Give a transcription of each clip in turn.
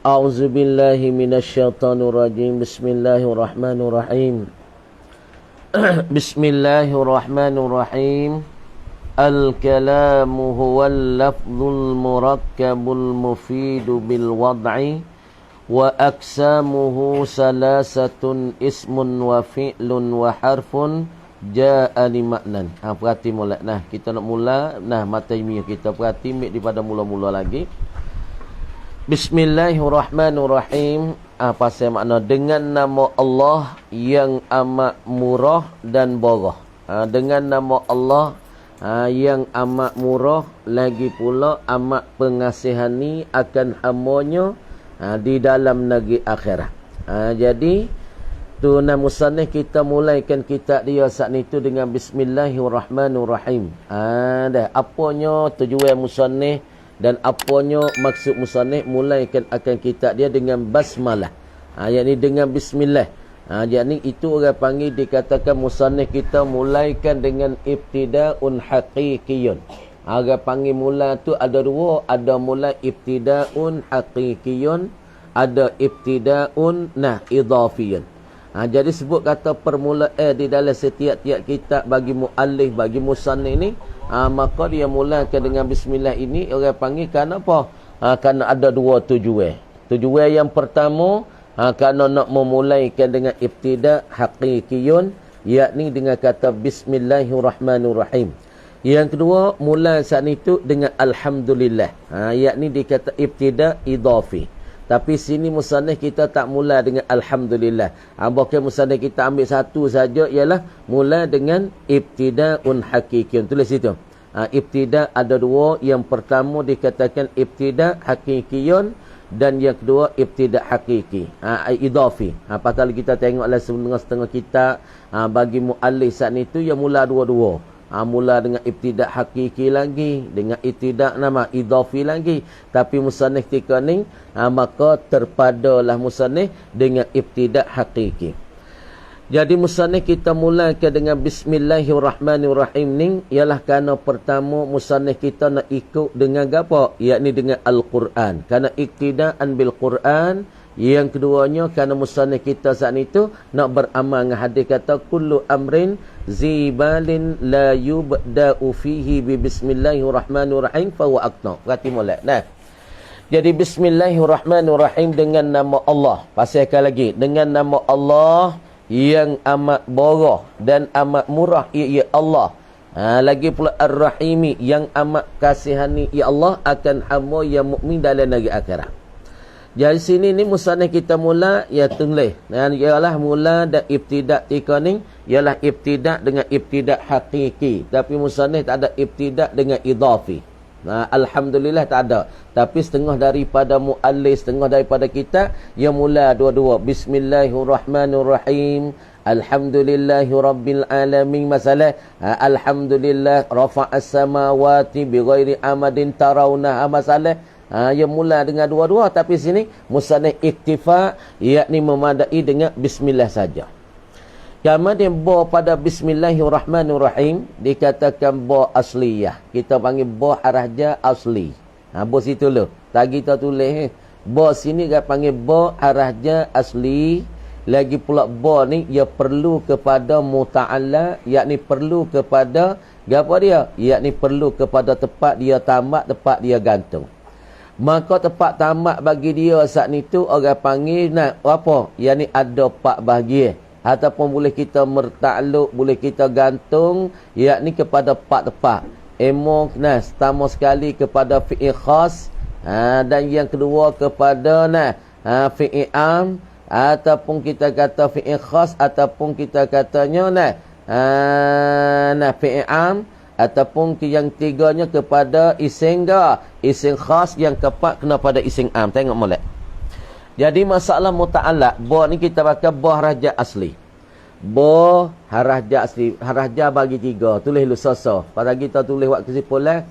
A'udzu billahi minasyaitonir rajim. Bismillahirrahmanirrahim. Bismillahirrahmanirrahim. Al-kalamu huwal lafzul murakkabul mufidu bil wad'i wa aksamuhu salasatun ismun wa fi'lun wa harfun ja'a li maknan. Perhati molek. Nah, kita nak mula. Nah, mata ilmiah kita perhati daripada mula-mula lagi. Bismillahirrahmanirrahim. Pasal makna dengan nama Allah yang amat murah dan borah. Dengan nama Allah yang amat murah, lagi pula amat pengasihani akan hamba-Nya di dalam negeri akhirat. Jadi tu nama musannif kita mulaikan kitab dia saat itu dengan Bismillahirrahmanirrahim. Dah apanya tujuan musannif dan apanya maksud musannif mulaikan akan kitab dia dengan basmalah. Yakni dengan bismillah. Yakni itu orang panggil dikatakan musannif kita mulaikan dengan ibtida'un haqiqiyun. Orang panggil mula tu ada dua, ada mula ibtida'un haqiqiyun, ada ibtida'un idhafiyun. Jadi sebut kata permulaan di dalam setiap-tiap kitab bagi muallif, bagi musannif ni, maka dia mulakan dengan bismillah ini orang panggil kerana apa? Kerana ada dua tujuan. Tujuan yang pertama, kerana nak memulaikan dengan ibtida' haqiqiyun, yakni dengan kata bismillahirrahmanirrahim. Yang kedua, mula saat itu dengan alhamdulillah, yakni dikata ibtida' idhafi. Tapi sini musannif kita tak mula dengan alhamdulillah. Bahkan musannif kita ambil satu saja, ialah mula dengan ibtida'un haqiqiyun. Tulis situ. Ibtida' ada dua. Yang pertama dikatakan ibtida' haqiqiyun dan yang kedua ibtida' haqiqi, idhafi. Pasal kita tengoklah setengah-setengah kitab bagi muallif saat itu yang mula dua-dua. Mula dengan ibtida' hakiki lagi, dengan ibtida' idhafi lagi. Tapi musannif ketika ni maka terpadalah musannif dengan ibtida' hakiki. Jadi musannif kita mulakan dengan bismillahirrahmanirrahim ni ialah kerana pertama musannif kita nak ikut dengan apa? Yakni dengan Al-Quran. Kerana iktidaan bil Quran. Yang keduanya kerana musannif kita saat itu nak beramal dengan hadis kata kullu amrin zibalin la yubda'u fihi bi bismillahirrahmanirrahim fa huwa aqta. Berarti molek. Nah. Jadi bismillahirrahmanirrahim dengan nama Allah. Pasalkan lagi dengan nama Allah yang amat borah dan amat murah, ya Allah. Lagi pula Ar-Rahimi yang amat kasihani, ya Allah, akan hamba yang mukmin dalam negeri akhirat. Jadi sini ni musannif kita mula ya tulis. Dan ialah mula dan ibtida' tika ni ialah ibtida' dengan ibtida' hakiki. Tapi musannif tak ada ibtida' dengan idhafi. Alhamdulillah tak ada. Tapi setengah daripada muallif, setengah daripada kita yang mula dua-dua. Bismillahirrahmanirrahim. Alhamdulillahi rabbil alamin. Masalah alhamdulillah rafa'as samawati bighairi amadin tarawna. Masalah yang mula dengan dua-dua. Tapi sini musannif iktifa, yakni memadai dengan bismillah saja. Kemudian ba pada bismillahirrahmanirrahim dikatakan ba asliyah. Kita panggil ba harajah asli. Ba situ lo. Tak kita tulis. Ba sini kita panggil ba harajah asli. Lagi pula ba ni ia perlu kepada muta'alla, yakni perlu kepada apa dia? Yakni perlu kepada tempat dia tamat, tempat dia gantung. Maka tempat tamat bagi dia saat itu orang panggil apa? Yakni ada 4 bahagian. Ataupun boleh kita mertakluk, boleh kita gantung, yakni kepada 4 tempat. Pertama sekali kepada fi'il khas, dan yang kedua kepada fi'il am, ataupun kita kata fi'il khas, ataupun kita katanya fi'il am, ataupun yang tiganya kepada isim khas, yang keempat kena pada isim am. Tengok molek. Jadi masalah muta'allaq, ba ni kita pakai ba harajah asli. Ba harajah asli. Harajah bagi 3. Tulis lu soso. Pada kita tulis waktu kesimpulan.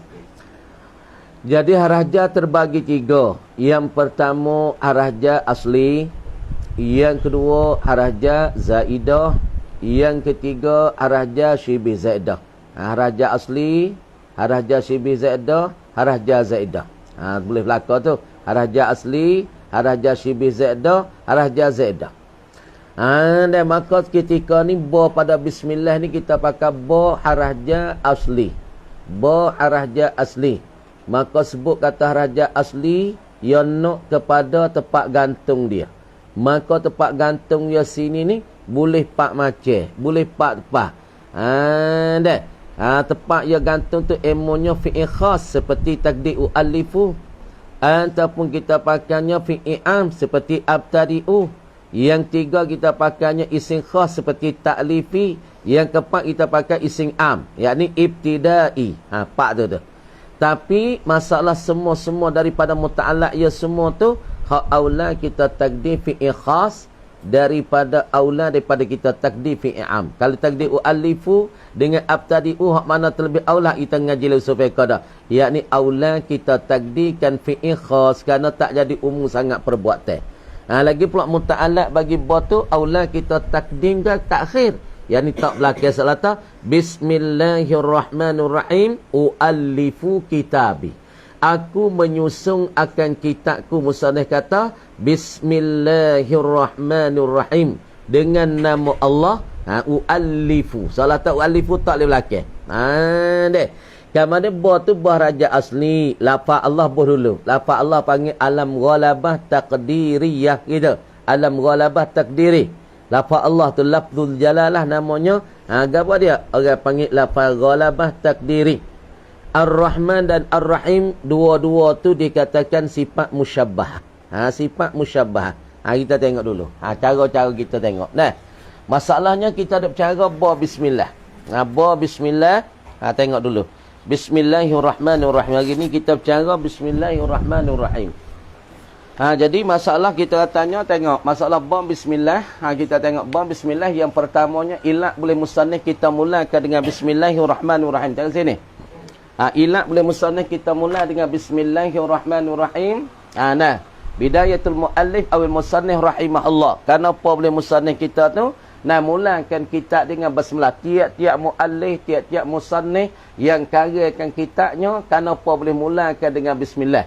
Jadi harajah terbagi 3. Yang pertama harajah asli. Yang kedua harajah zaidah. Yang ketiga harajah syibih zaidah. Harajah asli, harajah syibih zaidah, harajah zaidah. Boleh belaka tu. Harajah asli, harah ja syibih zaidah, harah ja zaidah. Dan maka ketika ni ba pada bismillah ni kita pakai ba harah ja asli. Ba harah ja asli. Maka sebut kata harah ja asli yang nak kepada tempat gantung dia. Maka tempat gantung dia sini ni boleh pak macam, boleh pak tepat. Tempat yang gantung tu emonya fi'il khas seperti takdir alifu, ataupun kita pakainya fi'il am seperti abtadi'u. Yang tiga kita pakainya isim khas seperti ta'lifi. Yang keempat kita pakai isim am, yakni ibtidai. Pak tu. Tapi masalah semua daripada muta'allaq ya semua tu hak aula kita takdir fi'il khas daripada kita takdir fi'il am. Kalau takdir alifu dengan abtadi'u hak mana terlebih aula kita ngaji lu supaya kada. Yakni aula kita takdirkan fi'il khas kerana tak jadi umum sangat perbuatan. Lagi pula muta'allaq bagi ba tu aula kita takdim ke takhir. Yani tak belakang salata bismillahirrahmanirrahim uallifu kitabi. Aku menyusun akan kitabku. Musannif kata bismillahirrahmanirrahim dengan nama Allah. Uallifu. Salata uallifu tak boleh belakang. Deh. Kamane ba tu bah raja asli. Lafaz Allah bah dulu. Lafaz Allah panggil alam ghalabah taqdiriyah gitu. Alam ghalabah takdiri. Lafaz Allah tu lafzul jalalah namanya. Apa dia? Orang panggil lafaz ghalabah takdiri. Ar-Rahman dan Ar-Rahim dua-dua tu dikatakan sifat musyabbah. Sifat musyabbah. Kita tengok dulu. Cara-cara kita tengok. Nah, masalahnya kita ada cara ba bismillah. Ba bismillah. Tengok dulu. Bismillahirrahmanirrahim. Hari ni kita bercara bismillahirrahmanirrahim. Jadi masalah kita tanya tengok masalah ba bismillah. Kita tengok ba bismillah yang pertamanya ilat boleh musannaf kita mulakan dengan bismillahirrahmanirrahim. Tengok sini. Ilat boleh musannaf kita mula dengan bismillahirrahmanirrahim. Nah, bidayatul muallif awil musannaf rahimahullah. Kenapa boleh musannaf kita tu mulakan kitab dengan basmalah. Tiap-tiap muallif, tiap-tiap musannif yang karyakan kitabnya kenapa boleh mulakan dengan bismillah.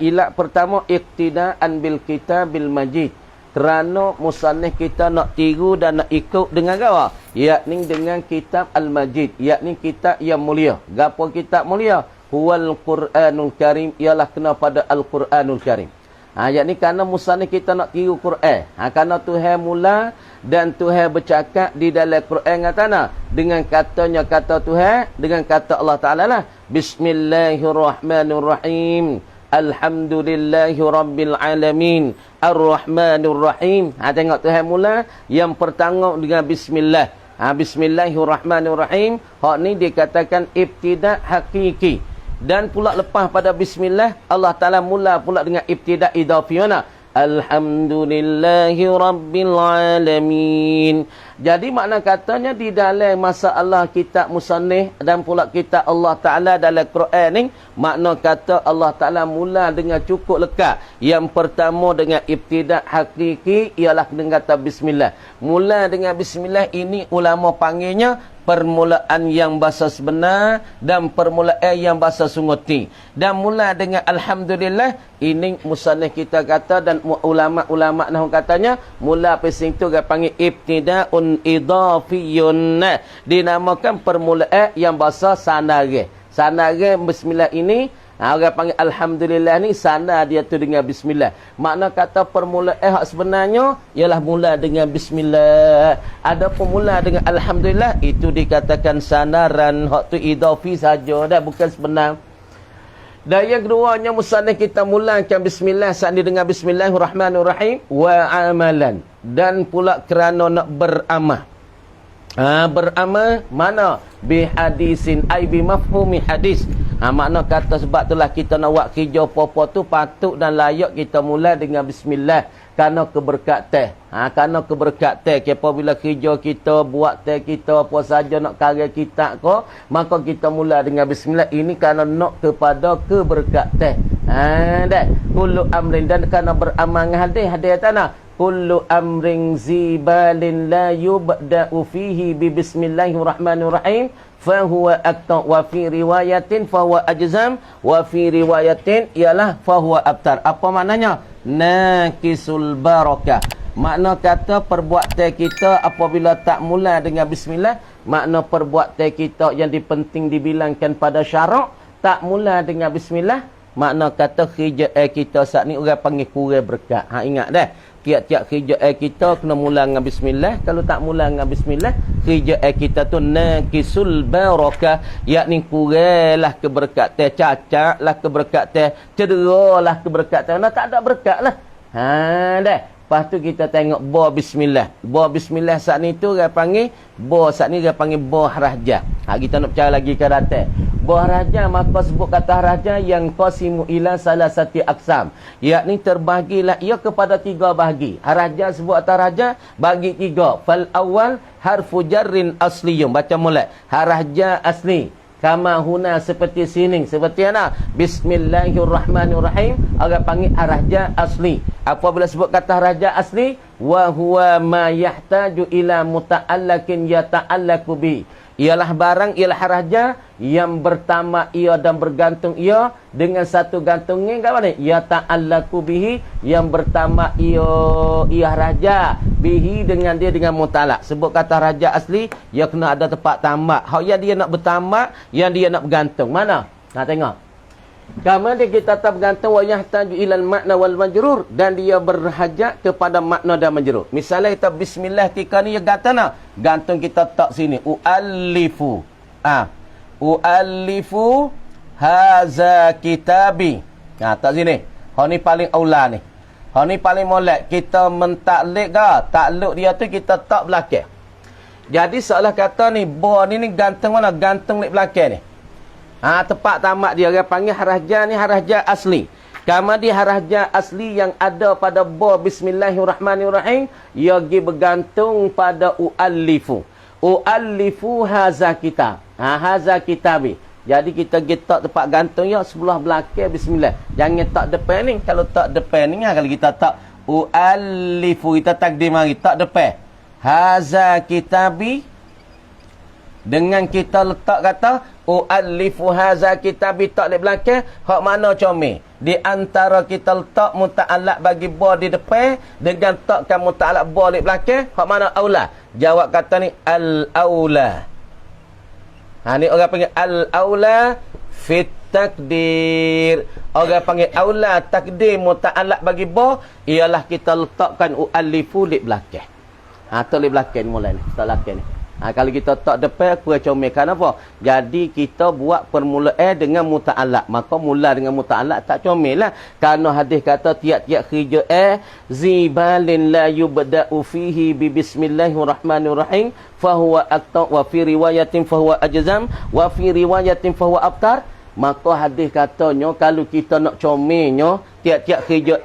Ilat pertama iqtidaan bil kitabil majid. Kerana musannif kita nak tiru dan nak ikut dengan apa? Yakni dengan kitab al-majid, yakni kitab yang mulia. Gapo kitab mulia? Huwal Quranul Karim, ialah kena pada Al-Quranul Karim. Yakni kerana musannif kita nak tiru Quran. Kerana Tuhan mula dan Tuhan bercakap di dalam Quran katana dengan katanya kata Tuhan, dengan kata Allah Taala lah. Bismillahirrahmanirrahim. Alhamdulillahi Rabbil Alamin. Ar-Rahmanir-Rahim. Tengok Tuhan mula yang pertama dengan bismillah. Bismillahirrahmanirrahim. Hak ni dikatakan ibtida' hakiki. Dan pula lepas pada bismillah, Allah Ta'ala mula pula dengan ibtida' idhafiyana. Alhamdulillahi Rabbil Alamin. Jadi makna katanya di dalam masalah kitab musannif dan pula kitab Allah Ta'ala dalam Quran ni, makna kata Allah Ta'ala mula dengan cukup lekat. Yang pertama dengan ibtida' hakiki ialah dengan kata bismillah. Mula dengan bismillah ini ulama panggilnya permulaan yang bahasa sebenar dan permulaan yang bahasa sunguti. Dan mula dengan alhamdulillah, ini musannif kita kata dan ulama-ulama nahwu katanya mula pesing tu dia panggil ibtida'un idhafiyun. Dinamakan permulaan yang bahasa sanare. Sanare bismillah ini orang panggil alhamdulillah ni sana dia tu dengan bismillah. Makna kata permulaan hak sebenarnya ialah mula dengan bismillah. Ada mula dengan alhamdulillah itu dikatakan sanaran hak tu idhafi saja dah, bukan sebenar. Dan yang keduanya musannif kita mulakan bismillah saat ni dengan bismillahirrahmanirrahim wa amalan, dan pula kerana nak beramal. Beramal mana? Bihadisin ay bimafhumi hadis. Makna kata sebab itulah kita nak buat kerja apa-apa tu patut dan layak kita mula dengan bismillah. Kerana keberkatan. Kerana keberkatan. Apabila kerja kita, buat teh kita, apa saja nak karya kita ko, maka kita mula dengan bismillah. Ini kerana nak kepada keberkatan. Kullu amrin, dan kerana beramal dengan hadis tanah. Kullu amrin zibalin la yubda'u fihi bi bismillahirrahmanirrahim fahuwa akta, wa fi riwayatin fahuwa ajzam, wa fi riwayatin ialah fahuwa abtar. Apa maknanya? naqisul barakah. Makna kata perbuatan kita apabila tak mula dengan bismillah, makna perbuatan kita yang dipenting dibilangkan pada syarak tak mula dengan bismillah, makna kata kerja kita saat ni orang panggil kurang berkat. Ha, ingat dah. Tiap-tiap kerja kita kena mula dengan bismillah. Kalau tak mula dengan bismillah, kerja kita tu naqisul barakah, yakni kuranglah keberkatan, cacatlah keberkatan, cederalah keberkatan. Mana tak ada berkat lah. Ha dah. Lepas tu kita tengok ba bismillah. Ba bismillah saat ni tu orang panggil ba, saat ni orang panggil ba raja. Ha, kita nak bicara lagi ke datang. Ba raja, maka sebut kata raja yang qasimu ila salah satu aksam. Yakni terbahagilah ia kepada 3 bahagi. Raja sebut atas raja bagi 3. Fal awal harfu jarrin asliyum. Baca mulai. Raja asli. Kama huna seperti sini. Seperti mana? Bismillahirrahmanirrahim. Orang panggil raja asli. Apabila sebut kata raja asli, wa huwa ma yahtaju ila muta'allakin yata'allaku bi. Ialah barang, ialah raja yang bertamak ia dan bergantung ia dengan satu gantungnya. Kat mana? Yata'allaku bihi, yang bertamak ia raja bihi dengan dia dengan mutalak. Sebut kata raja asli, ia kena ada tempat tamak. Hak yang dia nak bertamak, yang dia nak bergantung. Mana? Nak tengok. Kemudian kita tak bergantung wa yahtaju ilal makna wal majrur, dan dia berhajat kepada makna dan majrur. Misalnya kita bismillah ketika ni gantung kita tak sini uallifu. Uallifu haza kitabi. Tak sini. Hak ni paling aula ni. Hak ni paling molek. Kita mentaklid ke? Takluk dia tu kita tak belakang. Jadi seolah kata ni ba ni gantung mana? Gantung lek belakang ni. Tempat tamat dia orang panggil haraja ni haraja asli. Kemudian haraja asli yang ada pada ba bismillahirrahmanirrahim, ia bergantung pada uallifu. Uallifu haza kitab. Haza kitabi. Jadi kita tempat gantung ya sebelah belakang bismillah. Jangan tak depan ni. Kalau tak depan ni, kalau kita tak uallifu, kita takdim mari tak depan. Haza kitabi, dengan kita letak kata uallifu haza kitabi tak di belakang, hak mana comel? Di antara kita letak muta'allaq bagi ba di depan dengan takkan muta'allaq ba di belakang, hak mana aula? Jawab kata ni al-aula. Ni orang panggil al-aula fit takdir. Orang panggil aula takdir muta'allaq bagi ba ialah kita letakkan uallifu di belakang. Tak di belakang mulai ni, tak belakang ni. Kalau kita tak depan, kurang comel. Kenapa? Jadi kita buat permulaan dengan muta'allaq. Maka mula dengan muta'allaq tak comel lah. Kerana hadis kata tiap-tiap kerja zibalin la yubda'u fihi bi bismillahirrahmanirrahim fahuwa aqta' wa fi riwayatin fahuwa ajzam wa fi riwayatin fahuwa abtar. Maka hadis katanya kalau kita nak comelnya tiap-tiap kerja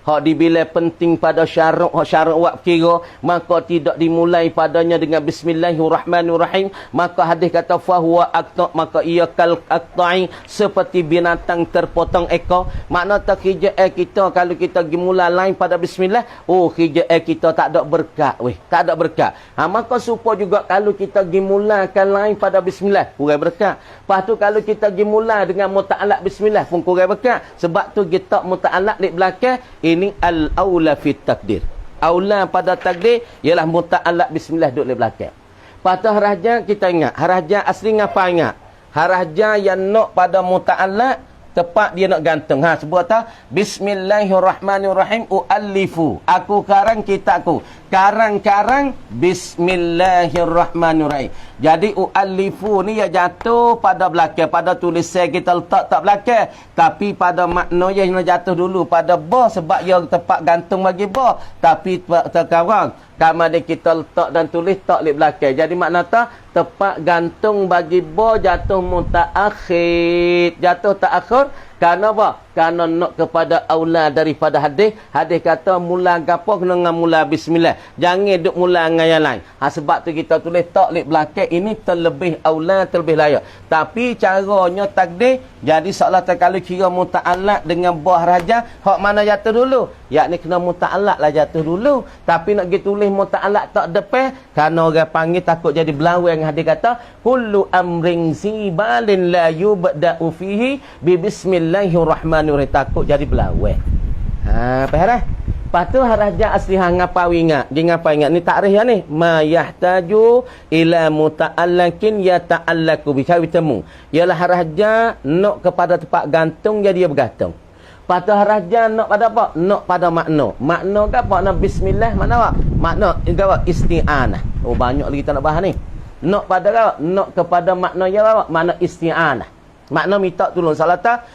hak dibilai penting pada syarat, hak syarat wak kira, maka tidak dimulai padanya dengan bismillahirrahmanirrahim. Maka hadis kata fahuwa aqta', maka ia kal aqta'i, seperti binatang terpotong ekor. Makna tak kerja kita kalau kita dimulai lain pada bismillah, kerja kita tak ada berkat tak ada berkat. Maka supaya juga kalau kita dimulakan lain pada bismillah, kurang berkat. Lepas tu kalau kita dimulai dengan muta'allaq bismillah pun kurang berkat. Sebab tu kita muta'allaq di belakang ini al-aula fit takdir. Aula pada takdir ialah muta'allaq bismillah duduk di belakang. Patah raja kita ingat, raja asli ngapa ingat? Raja yang nak pada muta'allaq tepat dia nak gantung. Sebut tak? Bismillahirrahmanirrahim uallifu. Aku karang kitabku. Karang-karang bismillahirrahmanirrahim. Jadi uallifu ni ya jatuh pada belakang, pada tulisan kita letak tak belakang, tapi pada makna yang jatuh dulu pada ba sebab ia tempat gantung bagi ba, tapi terkarang kemudian kita letak dan tulis tak di belakang. Jadi makna tak tempat gantung bagi ba jatuh mutaakhir, jatuh taakhir. Kerana apa? Kerana nak kepada aula daripada hadis. Hadis kata mula gapo kena dengan mula bismillah. Jangan duk mula dengan yang lain. Sebab tu kita tulis tak lip belakang ini terlebih aula, terlebih layak. Tapi caranya takdir, jadi seolah kalau kira muta'allaq dengan buah raja, hak mana jatuh dulu? Yakni kena muta'allaq lah jatuh dulu. Tapi nak gitu tulis muta'allaq tak depan, kerana orang panggil takut jadi belawang. Hadis kata kullu amrin zibalin la yubda'u fihi bi bismillahirrahmanirrahim. Takut jadi belawang. Faham dah? Lepas tu raja asli hang ngapa ingat. Dia ngapa ingat ni takrif ya ni. Ma yahtaju ila muta'allakin yata'allaku bi cawi temu. Ialah raja nak kepada tempat gantung jadi dia bergantung. Lepas tu raja nak pada apa? Nak pada makna. Makna ke apa? Nak bismillah makna apa? Makna apa? Isti'anah. Oh banyak lagi kita nak bahas ni. Nak pada apa? Nak kepada makna ya apa? Makna isti'anah. Makna minta tolong salata.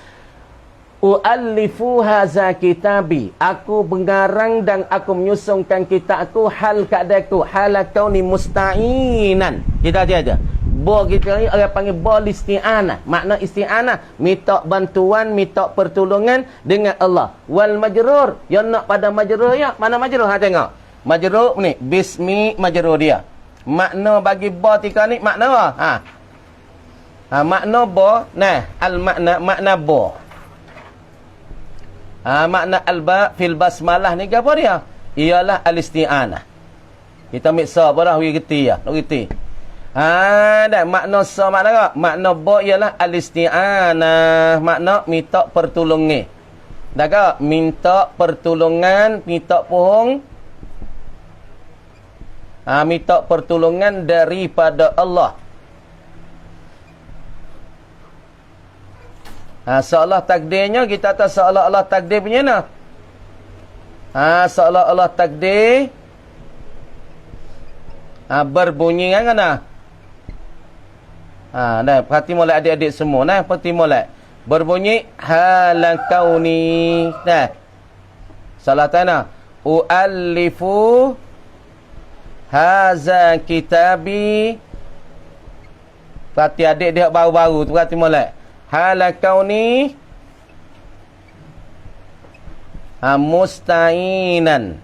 U'allifu haza kitabi. Aku mengarang dan aku menyusunkan kitabku hal keadaanku. Hal kau ni musta'inan. Kita aja. Bo kita ni orang panggil bo isti'anah. Makna isti'anah. Minta bantuan, minta pertolongan dengan Allah. Wal majrur. Yang nak pada majrur ya. Mana majrur? Ha tengok. Majrur ni. Bismi majrur dia. Makna bagi bo tika ni makna apa? Makna bo. Nah. Makna bo. Makna alba fil basmalah ni apa dia? Ialah al-isti'anah. Kita miksa apa dah? Kita reti ya. Nak reti. Dan makna sa makna apa? Makna ba ialah al-isti'anah. Makna minta pertolongan. Dah ke? Minta pertolongan, minta pohong. Minta pertolongan daripada Allah. Seolah takdirnya kita tahu seolah-olah takdir punya nah. Seolah-olah takdir berbunyi kan nah. Dah perhati molek adik-adik semua nah, perhati molek. Berbunyi halan kauni. Dah. Salah tanah. U'allifu haza kitabi. Perhati adik dia baru-baru tu, perhati molek. Hala kauni musta'inan.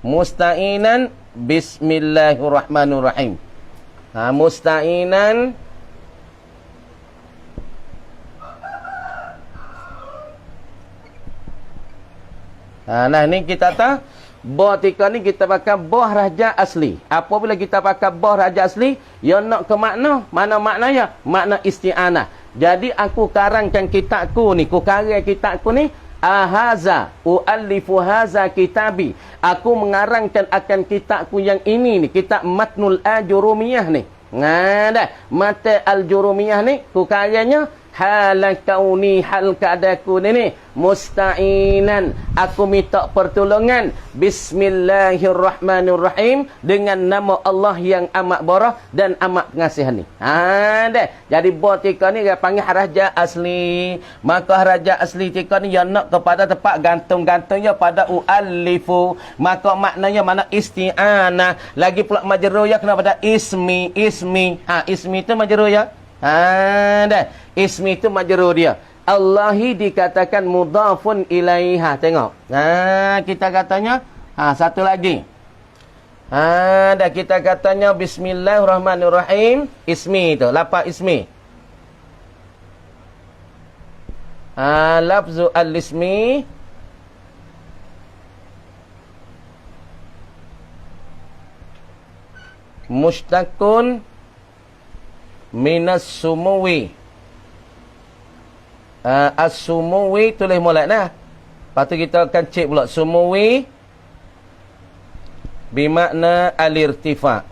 Musta'inan bismillahirrahmanirrahim. Musta'inan nah ni kita tahu boh tika ni kita pakai boh raja asli. Apabila kita pakai boh raja asli, yang nak ke makna, mana maknanya? Makna isti'anah. Jadi aku karangkan kitabku ni, ku karang kitabku ni, haza u'allifu haza kitabi. Aku mengarangkan akan kitabku yang ini ni, kitab Matnul Al-Jurumiyah ni. Dah, mata Al-Jurumiyah ni ku karangnya hal kauni hal keadaanku ni musta'inan. Aku minta pertolongan bismillahirrahmanirrahim dengan nama Allah yang amat barah dan amat pengasih ni. Dah. Jadi buat tika ni dia panggil raja asli. Maka raja asli tika ni yang nak kepada tempat gantung-gantungnya pada u'allifu. Maka maknanya mana isti'anah. Lagi pula majrur ya kena pada ismi. Ismi itu majrur ya. Dah. Ismi itu majrur dia. Allahi dikatakan mudhafun ilaiha. Tengok. Kita katanya satu lagi. Dah kita katanya bismillahirrahmanirrahim. Ismi itu, lafaz ismi. Lafzu al-ismi mushtaqun minas sumuwi. As-sumuwi tulis molek nah. Lepas tu kita akan cek pula sumuwi bermakna al-irtifa.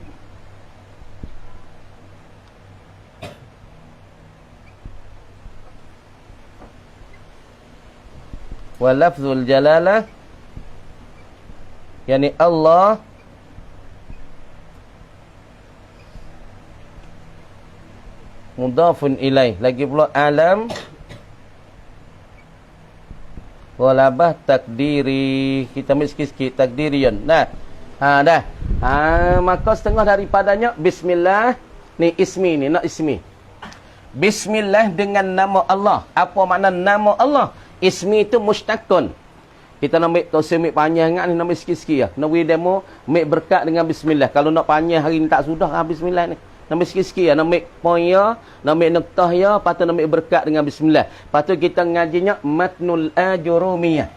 Wa lafzul jalalah yani Allah mudhafun ilaih. Lagi pula alam walabah takdiri. Kita ambil sikit-sikit takdirian. Nah. Dah. Maka setengah daripadanya bismillah ni ismi ni, nak ismi. Bismillah dengan nama Allah. Apa makna nama Allah? Ismi itu mushtaqun. Kita nak ambil tosemik panjang sangat ni, nak ambil sikit-sikit ya. Nak beri demo, ambil berkat dengan bismillah. Kalau nak panjang hari ni tak sudah bismillah ni. Nak ambil sikit-sikit ya, nak ambil poin ya, nak ambil noktah ya, lepas tu nak ambil berkat dengan bismillah. Lepas tu kita ngajinya Matnul Al-Jurumiyah.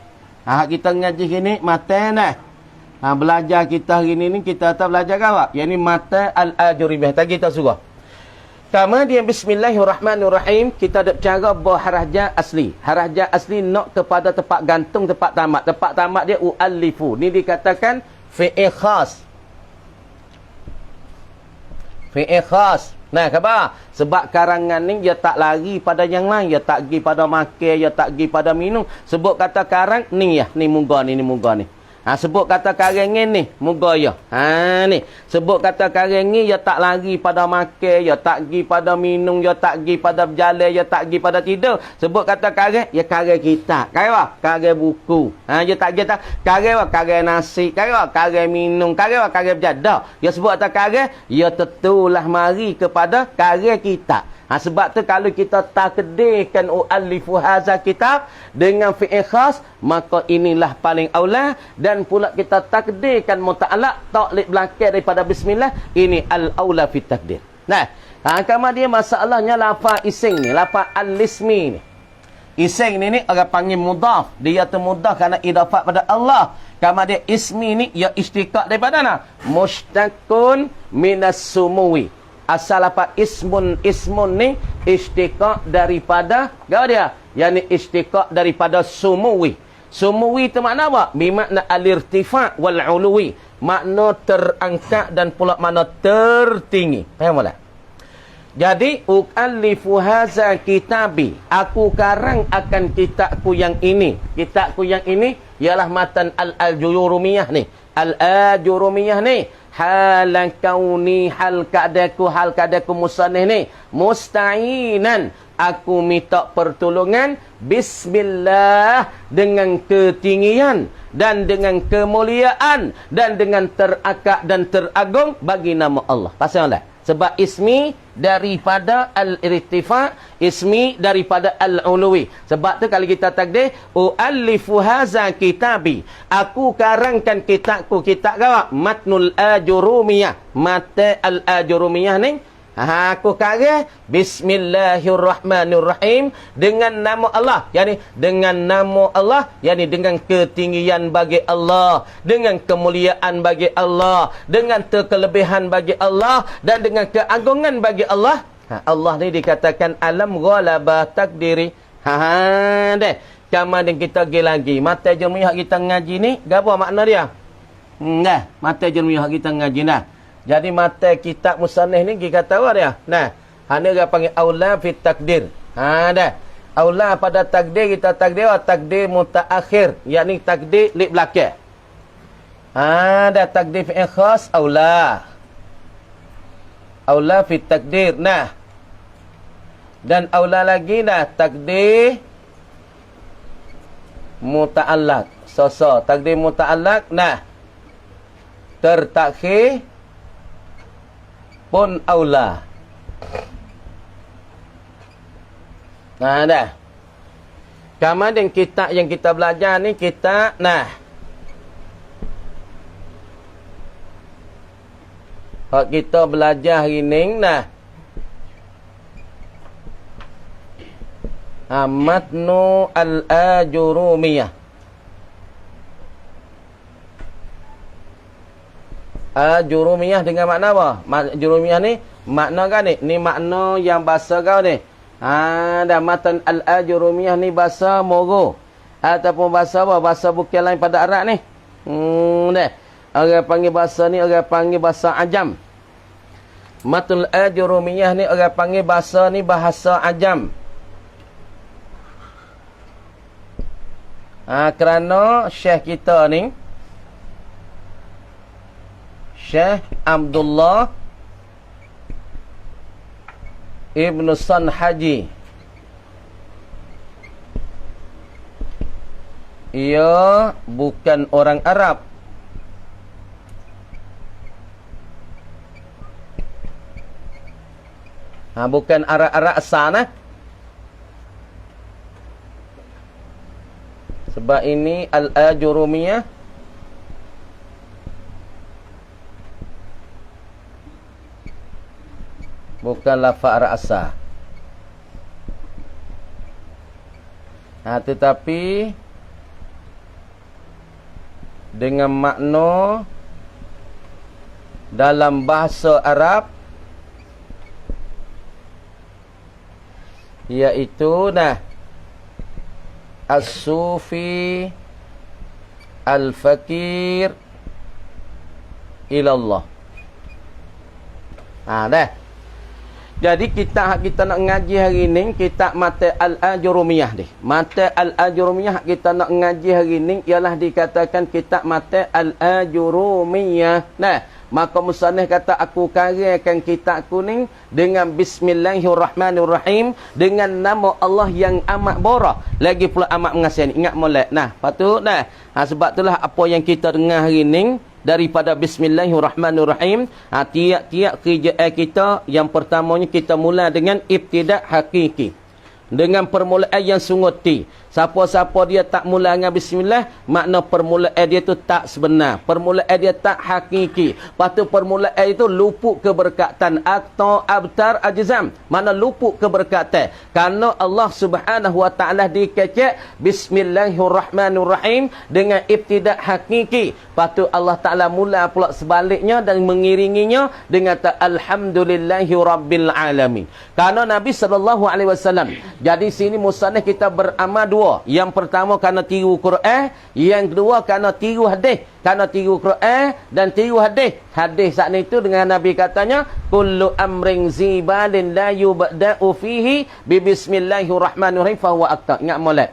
Kita ngaji gini mata nah. Belajar kita hari ni kita tak belajar apa? Yang ni mata Al-Jurumiyah. Tadi kita suruh. Kemudian bismillahirrahmanirrahim, kita ada cara harajah asli. Harajah asli nak kepada tempat gantung, tempat tamat. Tempat tamat dia u'allifu. Ni dikatakan fi'il khas. Fi'il khas. Nah, khabar? Sebab karangan ni dia tak lari pada yang lain, dia tak pergi pada makan, dia tak pergi pada minum. Sebut kata karang ni ya, ni munggah ni munggah ni. Sebut kata karang ni munggah ya. Ni. Sebut kata karang ni dia tak lari pada makan, dia tak pergi pada minum, dia tak pergi pada berjalan, dia tak pergi pada tidur. Sebut kata karang, ya karang kitab. Karang apa? Karang buku. Dia tak kata karang apa? Karang nasi, karang apa? Karang minum, karang apa? Karang berjadah. Dia sebut kata karang, ya tentulah mari kepada karang kitab. Sebab tu kalau kita takdirkan u'allifu hazal kitab dengan fi'il khas, maka inilah paling aula. Dan pula kita takdirkan muta'alaq taklid belakang daripada bismillah, ini al-aula fit takdir. Nah, kemudian masalahnya lafaz ising ni, lafaz al-ismi ni. Ising ni orang panggil mudhaf, dia tu mudhaf kerana idafat pada Allah. Kemudian ismi ni ia istiqaq daripada mana? Mushtaqun minas sumuwi. Asal apa ismun ni istiqaq daripada apa dia? Yani istiqaq daripada sumuwi. Sumuwi itu makna apa? Bermakna al-irtifa' wal uluwi. Makna terangkat dan pula makna tertinggi. Faham tak? Jadi u'allifu hadza kitabi. Aku karang akan kitabku yang ini. Kitabku yang ini ialah matan al-Ajurumiyah ni. Al-Ajurumiyah ni. Halan kauni hal kadaku musannih ni musta'inan, aku minta pertolongan bismillah dengan ketinggian dan dengan kemuliaan dan dengan terakak dan teragung bagi nama Allah. Pasal tak? Sebab ismi daripada al-irtifa, ismi daripada al-uluwi. Sebab tu kalau kita takdir u'allifu hadza kitabi, aku karangkan kitabku. Kitab apa? Matnul Ajurumiyah. Mata al-Ajurumiyah ni aku karang bismillahirrahmanirrahim dengan nama Allah. Yani dengan nama Allah, yani dengan ketinggian bagi Allah, dengan kemuliaan bagi Allah, dengan kelebihan bagi Allah dan dengan keagungan bagi Allah. Allah ni dikatakan alam ghalaba takdiri. Deh. Kemudian kita pergi lagi. Mata jermiyah kita ngaji ni, apa makna dia? Nah, mata jermiyah kita ngaji dah. Jadi mata kitab musannif ni kita tahu dia. Nah, hanya dia panggil aula fit takdir. Dah. Aula pada takdir kita takdir mutaakhir, yakni takdir li belakang. Dah takdir fi'il khas aula. Aula fit takdir. Nah. Dan aula lagi dah takdir muta'allaq. Takdir muta'allaq. Nah. Tertakhir pun aula. Dah. Kemudian kitab yang kita belajar ni kitab kita belajar hari ni Matnu al-Ajurumiyah. Ajurumiyah dengan makna apa? Ajurumiyah ni makna kan ni? Ni makna yang bahasa kau ni. Dan matan al-Ajurumiyah ni bahasa Moro ataupun bahasa apa? Bahasa bukan lain pada Arab ni. Orang panggil bahasa ni, orang panggil bahasa Ajam. Matul Ajurumiyah ni orang panggil bahasa ni bahasa Ajam. Kerana syekh kita ni Syekh Abdullah Ibn Sanhaji, ia bukan orang Arab. Bukan Arab-Arab asal Sebab ini Al-Ajurumiyah bukan lafaz Arab asal. Tetapi dengan makna dalam bahasa Arab Iaitu as-sufi al-fakir ilallah. Dah. Jadi kita nak ngaji hari ni, kita mata al-ajurumiyah ni. Mata al-ajurumiyah kita nak ngaji hari ni ialah dikatakan kita mata al-ajurumiyah. Maka musannif kata aku karyakan kitab aku ni dengan bismillahirrahmanirrahim, dengan nama Allah yang amat borah lagi pula amat mengasihani. Ingat molek. Patut sebab itulah apa yang kita dengar hari ni daripada bismillahirrahmanirrahim. Tiap-tiap kerja kita yang pertamanya kita mula dengan ibtidak hakiki, dengan permulaan yang sungguh. Siapa-siapa dia tak mula dengan bismillah, makna permulaan dia tu tak sebenar, permulaan dia tak hakiki. Lepas tu permulaan itu luput keberkatan, akta abtar ajzam, mana luput keberkatan. Kerana Allah Subhanahu wa taala dikecek bismillahirrahmanirrahim dengan ibtidak hakiki. Lepas tu Allah Taala mula pula sebaliknya dan mengiringinya dengan alhamdulillahi rabbil alamin. Kerana Nabi sallallahu alaihi wasallam. Jadi sini musannaf kita beramal dua. Yang pertama kerana tiru Quran, yang kedua kerana tiru hadis. Kerana tiru Quran dan tiru hadis. Hadis saat itu dengan Nabi katanya, kullu amrin zibalin la yubda'u fihi bi bismillahirrahmanirrahim fa huwa aqta. Ingat molek.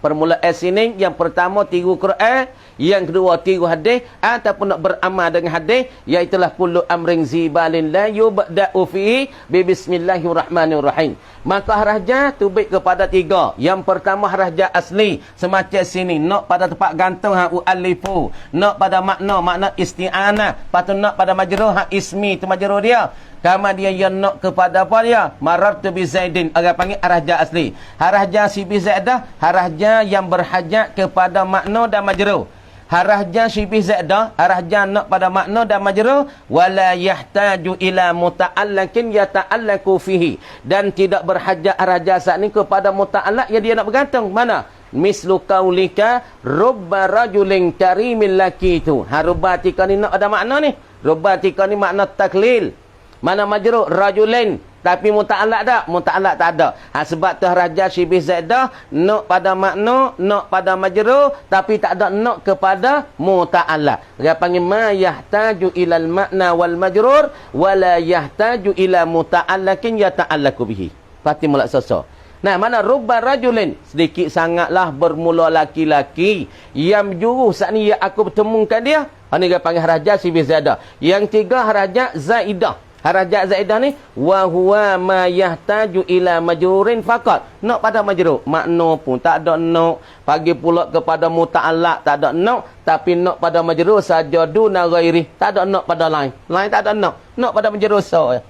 Permulaan sini yang pertama tiru Quran, yang kedua tiru hadis ataupun nak beramal dengan hadis, iaitu kullu amrin zibalin la yubda'u fihi bi bismillahirrahmanirrahim. Maka haraja tubik kepada tiga. Yang pertama haraja asli, semacam sini nak pada tempat gantung ualifu, nak pada makna isti'anah, patut nak pada majrur ismi tu majrur dia. Kama dia yang nak kepada apa dia? Marartu bi Zaidin. Orang panggil haraja asli. Haraja si bi Zaidah, haraja yang berhajat kepada makna dan majrur. Haraja syibih zaidah, haraja nak pada makna dan majrur, wala yahtaju ila muta'allakin yata'allaku fihi, dan tidak berhajat haraja saat ni kepada muta'allak yang dia nak bergantung. Mana? Mislu qaulika rubba rajulin karimil laki tu. Rubba tika ni nak ada makna ni. Rubba tika ni makna taklil. Mana majrur? Rajulain. Tapi muta'allak tak? Muta'allak tak ada. Sebab tu haraja syibih zaidah, nak pada makna, nak pada majrur, tapi tak ada nak kepada muta'allak. Dia panggil ma yahtaju ilal makna wal majrur, wala yahtaju ila muta'allakin yata'allaku bihi. Pasti mulak sosok. Mana rubba rajulin, sedikit sangatlah bermula laki-laki yang juru saat ni yang aku bertemukan dia. Ini dia panggil haraja syibih zaidah. Yang tiga haraja zaidah. Haraja zaidah ni wa huwa ma yahtaju ila majrurin faqat. Nak pada majrur, makna pun tak ada nak. Pagi pula kepada muta'allaq tak ada nak, tapi nak pada majrur saja duna ghairi. Tak ada nak pada lain. Lain tak ada nak. Nak pada majrur saja.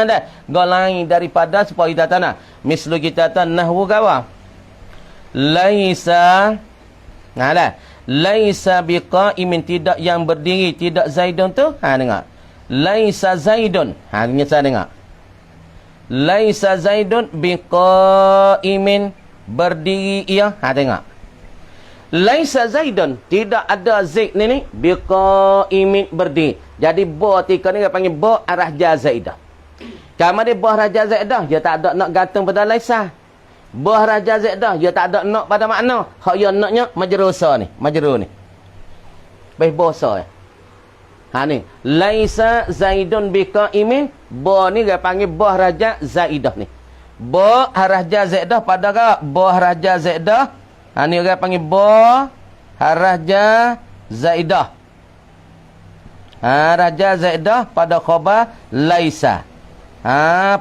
Dah. Go lain daripada supaya kita tanah. Mislu kita tanah nahwu gawa. Laisa. Dah. Laisa biqaimin, tidak yang berdiri, tidak Zaidun tu. Dengar. Laisa Zaidun. Ini saya dengar. Laisa Zaidun biqaimin, berdiri ia. Dengar. Laisa Zaidun, tidak ada Zaid ni biqaimin, berdiri. Jadi ba tika ni dia panggil ba arah jazaidah. Kamu dia ba raja zaidah, dia tak ada nak gantung pada laisa. Ba raja zaidah, dia tak ada nak pada makna. Hak yang naknya majrur ni, majrur ni. Baik bosa. Ni laisa Zaidun biqaimin, ba ni dia panggil ba raja zaidah ni. Ba haraja zaidah pada ke ba haraja zaidah. Ni dia panggil ba haraja zaidah. Raja zaidah pada khabar laisa.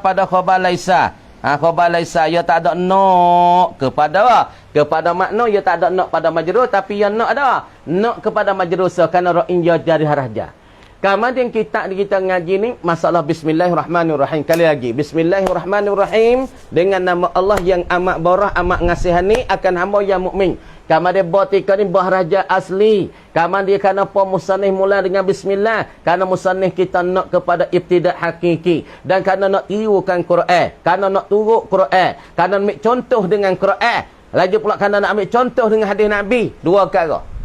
Pada khabar laisa. Khabar laisa ia tak ada nak kepada kepada makna, ia tak ada nak pada majrur, tapi yang nak ada nak kepada majrur kerana ra'in ia dari haraja. Kemudian kita ngaji ni masalah bismillahirrahmanirrahim. Kali lagi bismillahirrahmanirrahim, dengan nama Allah yang amat barah amat ngasihani akan hamba yang mukmin. Kemudian batika ni bahraja asli. Kemudian kenapa musannif mula dengan bismillah? Karena musannif kita nak kepada ibtidak hakiki, dan kerana nak tirukan Quran, kerana nak turut Quran, kerana ambil contoh dengan Quran, lagi pula kerana nak ambil contoh dengan hadis Nabi. Dua perkara.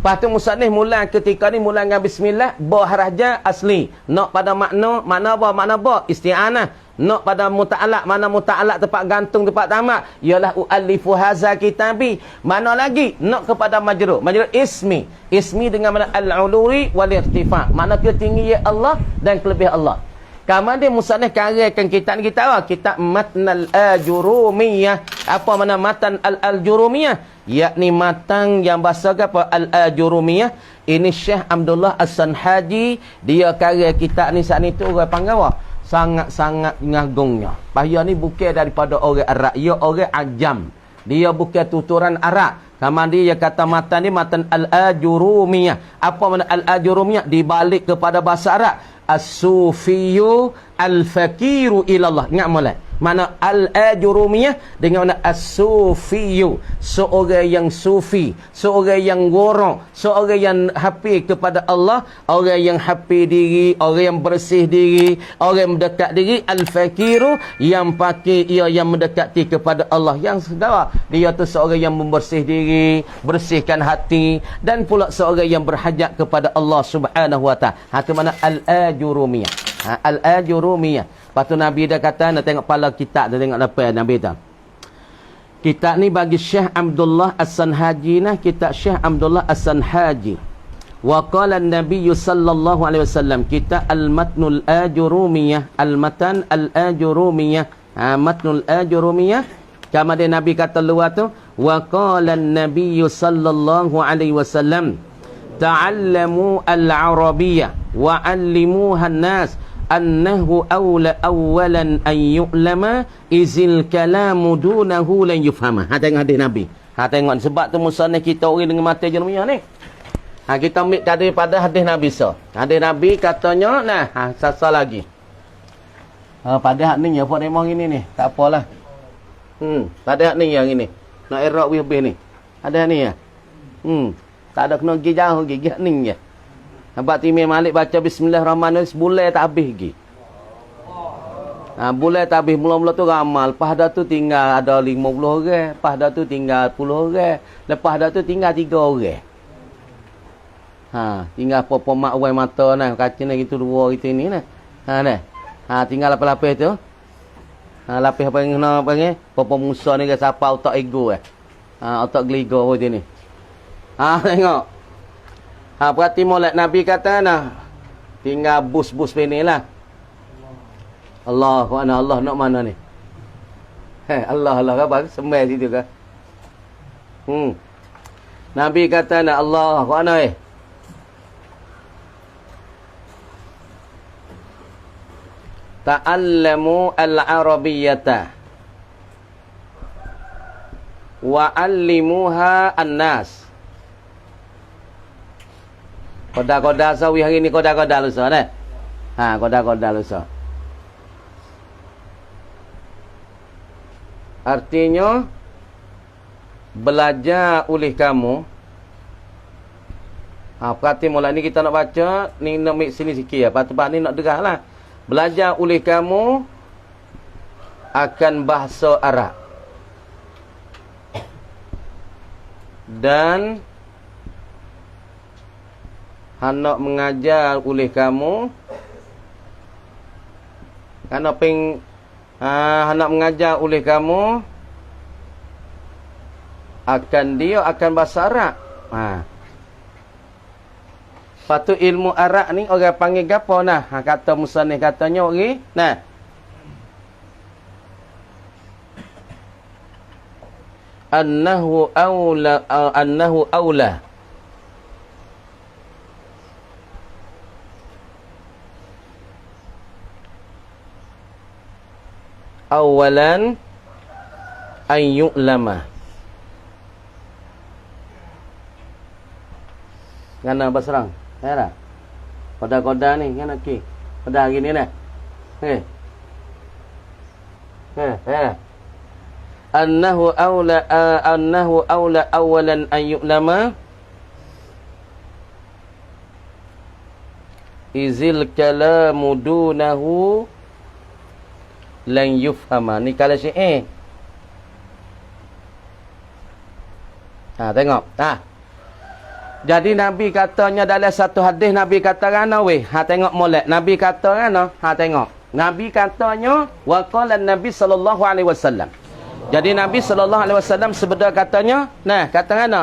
Lepas tu musannif mula ketika ni mula dengan bismillah, ba haraja asli. Nak pada makna, makna apa? Makna ba? Isti'anah. Nak pada muta'alaq. Mana muta'alaq tempat gantung, tempat tamak. Ialah u'allifu haza kitabi. Mana lagi? Nak kepada majrur. Majrur ismi. Ismi dengan mana al-uluri wal-irtifa'. Mana ketinggian Allah dan kelebihan Allah. Kemudian musannif karyakan kitab ni kita apa? Kitab Matnal Ajurumiyah. Apa mana matan al-Ajurumiyah? Yakni matan yang bahasa apa? Al-Ajurumiyah. Ini Syekh Abdullah As-Sanhaji. Dia karya kitab ni saat ni tu orang panggil apa? Sangat-sangat ngagungnya. Bahaya ni bukan daripada orang Arab. Ia orang Ajam. Dia bukan tuturan Arab. Kemudian dia kata matan ni matan al-Ajurumiyah. Apa mana al-Ajurumiyah? Dibalik kepada bahasa Arab. As-sufiyu al-fakiru ilallah. Ingat mulai. Mana al-Ajurumiyah dengan mana as-sufiyu. Seorang yang sufi. Seorang yang gorong. Seorang yang happy kepada Allah. Orang yang happy diri. Orang yang bersih diri. Orang yang mendekat diri. Al-fakiru yang pakai ia yang mendekati kepada Allah. Yang segala. Dia tu seorang yang membersih diri. Bersihkan hati. Dan pula seorang yang berhajat kepada Allah subhanahu wa ta'ala. Itu mana al-Ajurumiyah. Al-Ajurumiyah. Lepas tu Nabi dah kata, nak tengok pala kitab, nak tengok apa Nabi tu. Kitab ni bagi Syekh Abdullah As-Sanhaji nah, kitab Syekh Abdullah As-Sanhaji. Wa qala an-nabiy sallallahu alaihi wasallam, kitab Al-Matnul Ajurumiyah, Al-Matan Al-Ajurumiyah. Matnul Ajurumiyah. Kemudian Nabi kata luar tu, wa qala an-nabiy sallallahu alaihi wasallam, ta'allamu al-arabiyyah wa 'allimuha an-nas. Annahu awalan an yu'lama izil kalamu dunahu lan yufhama. Tengok hadis Nabi. Tengok sebab tu musannif kita orang dengan mata jermiah ni. Kita ambil daripada hadis Nabi hadis Nabi katanya sasa lagi. Pada hak ni ya buat memang ini ni. Tak apalah. Pada hak ni yang ini. Nak iraq lebih ni. Ada ni ya. Tak ada kena pergi jauh gigi ni ya. Abang Timir Malik baca Bismillahirrahmanirrahim sebulan tak habis lagi. Bulan tak habis mula-mula tu ramal. Lepas dah tu tinggal ada 50 orang. Lepas dah tu tinggal 10 orang. Lepas dah tu tinggal 3 orang. Tinggal apa-apa mak uai mata nah. Kaca nah gitu dua gitu ini nah. Tinggal lapis-lapis tu. Lapis apa yang kena panggil? Apa Musa ni ke siapa otak ego otak gligo macam ni. Tengok. Berarti molek Nabi kata tinggal bus-bus ni lah. Allah nak mana ni? Allah apa? Semai situ ke? Nabi kata Allah mana ta'allamu al-arabiyyata wa 'allimuha an-nas. Koda-koda sawi hari ni koda-koda lusa dah. Koda-koda lusa. Artinya belajar oleh kamu. Perhati mula ni kita nak baca, ni nak mix sini sikit Lepas ni nak derahlah. Belajar oleh kamu akan bahasa Arab. Dan hendak mengajar oleh kamu hendak mengajar oleh kamu akan bahasa Arab. Patu ilmu Arab ni orang panggil gapo kata musannif katanya orang annahu aula awalan an yu'lama. Ngana basrang. Era. Koda-koda ni ngana ki. Koda gini nah. Annahu aula awalan an yu'lama izil kalamu dunahu lan yufhama. Ni kalau syair. Tengok. Jadi Nabi katanya dalam satu hadis Nabi kata tengok molek. Nabi kata tengok. Nabi katanya wa qala Nabi sallallahu alaihi wasallam. Jadi Nabi sallallahu alaihi wasallam sebeda katanya, nah kata mana?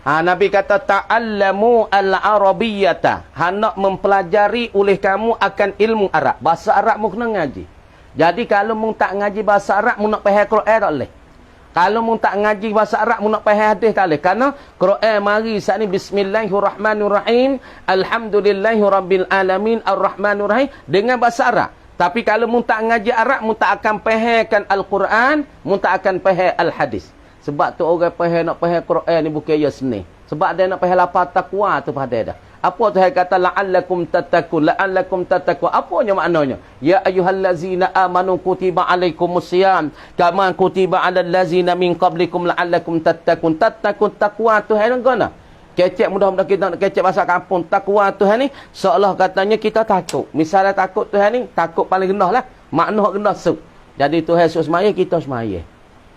Nabi kata ta'allamu al-arabiyyata. Hendak mempelajari oleh kamu akan ilmu Arab. Bahasa Arab mu kena ngaji. Jadi kalau mu tak ngaji bahasa Arab, mu nak faham Quran tak boleh. Kalau mu tak ngaji bahasa Arab, mu nak faham hadis tak boleh. Karena Quran mari saat ni bismillahirrahmanirrahim, alhamdulillahirabbil alamin, arrahmanirrahim dengan bahasa Arab. Tapi kalau mu tak ngaji Arab, mu tak akan fahamkan Al-Quran, mu tak akan faham al-hadis. Sebab tu orang nak faham Quran ni bukan ya seni. Sebab dia nak faham lafaz taqwa tu pada dah. Apa Tuhan kata la'allakum tattaqun, la'allakum tattaqun. Apanya maknanya? Ya ayyuhallazina amanu kutiba alaikumusiyam kama kutiba alal ladzina min qablikum la'allakum tattaqun. Tattaqun taqwa Tuhan guna. Kecek mudah-mudah kita nak kecek bahasa kampung. Taqwa Tuhan ni seolah katanya kita takut. Misalnya takut Tuhan ni, takut paling rendah lah. Makna rendah sub. Jadi Tuhan suruh semaya, kita semaya.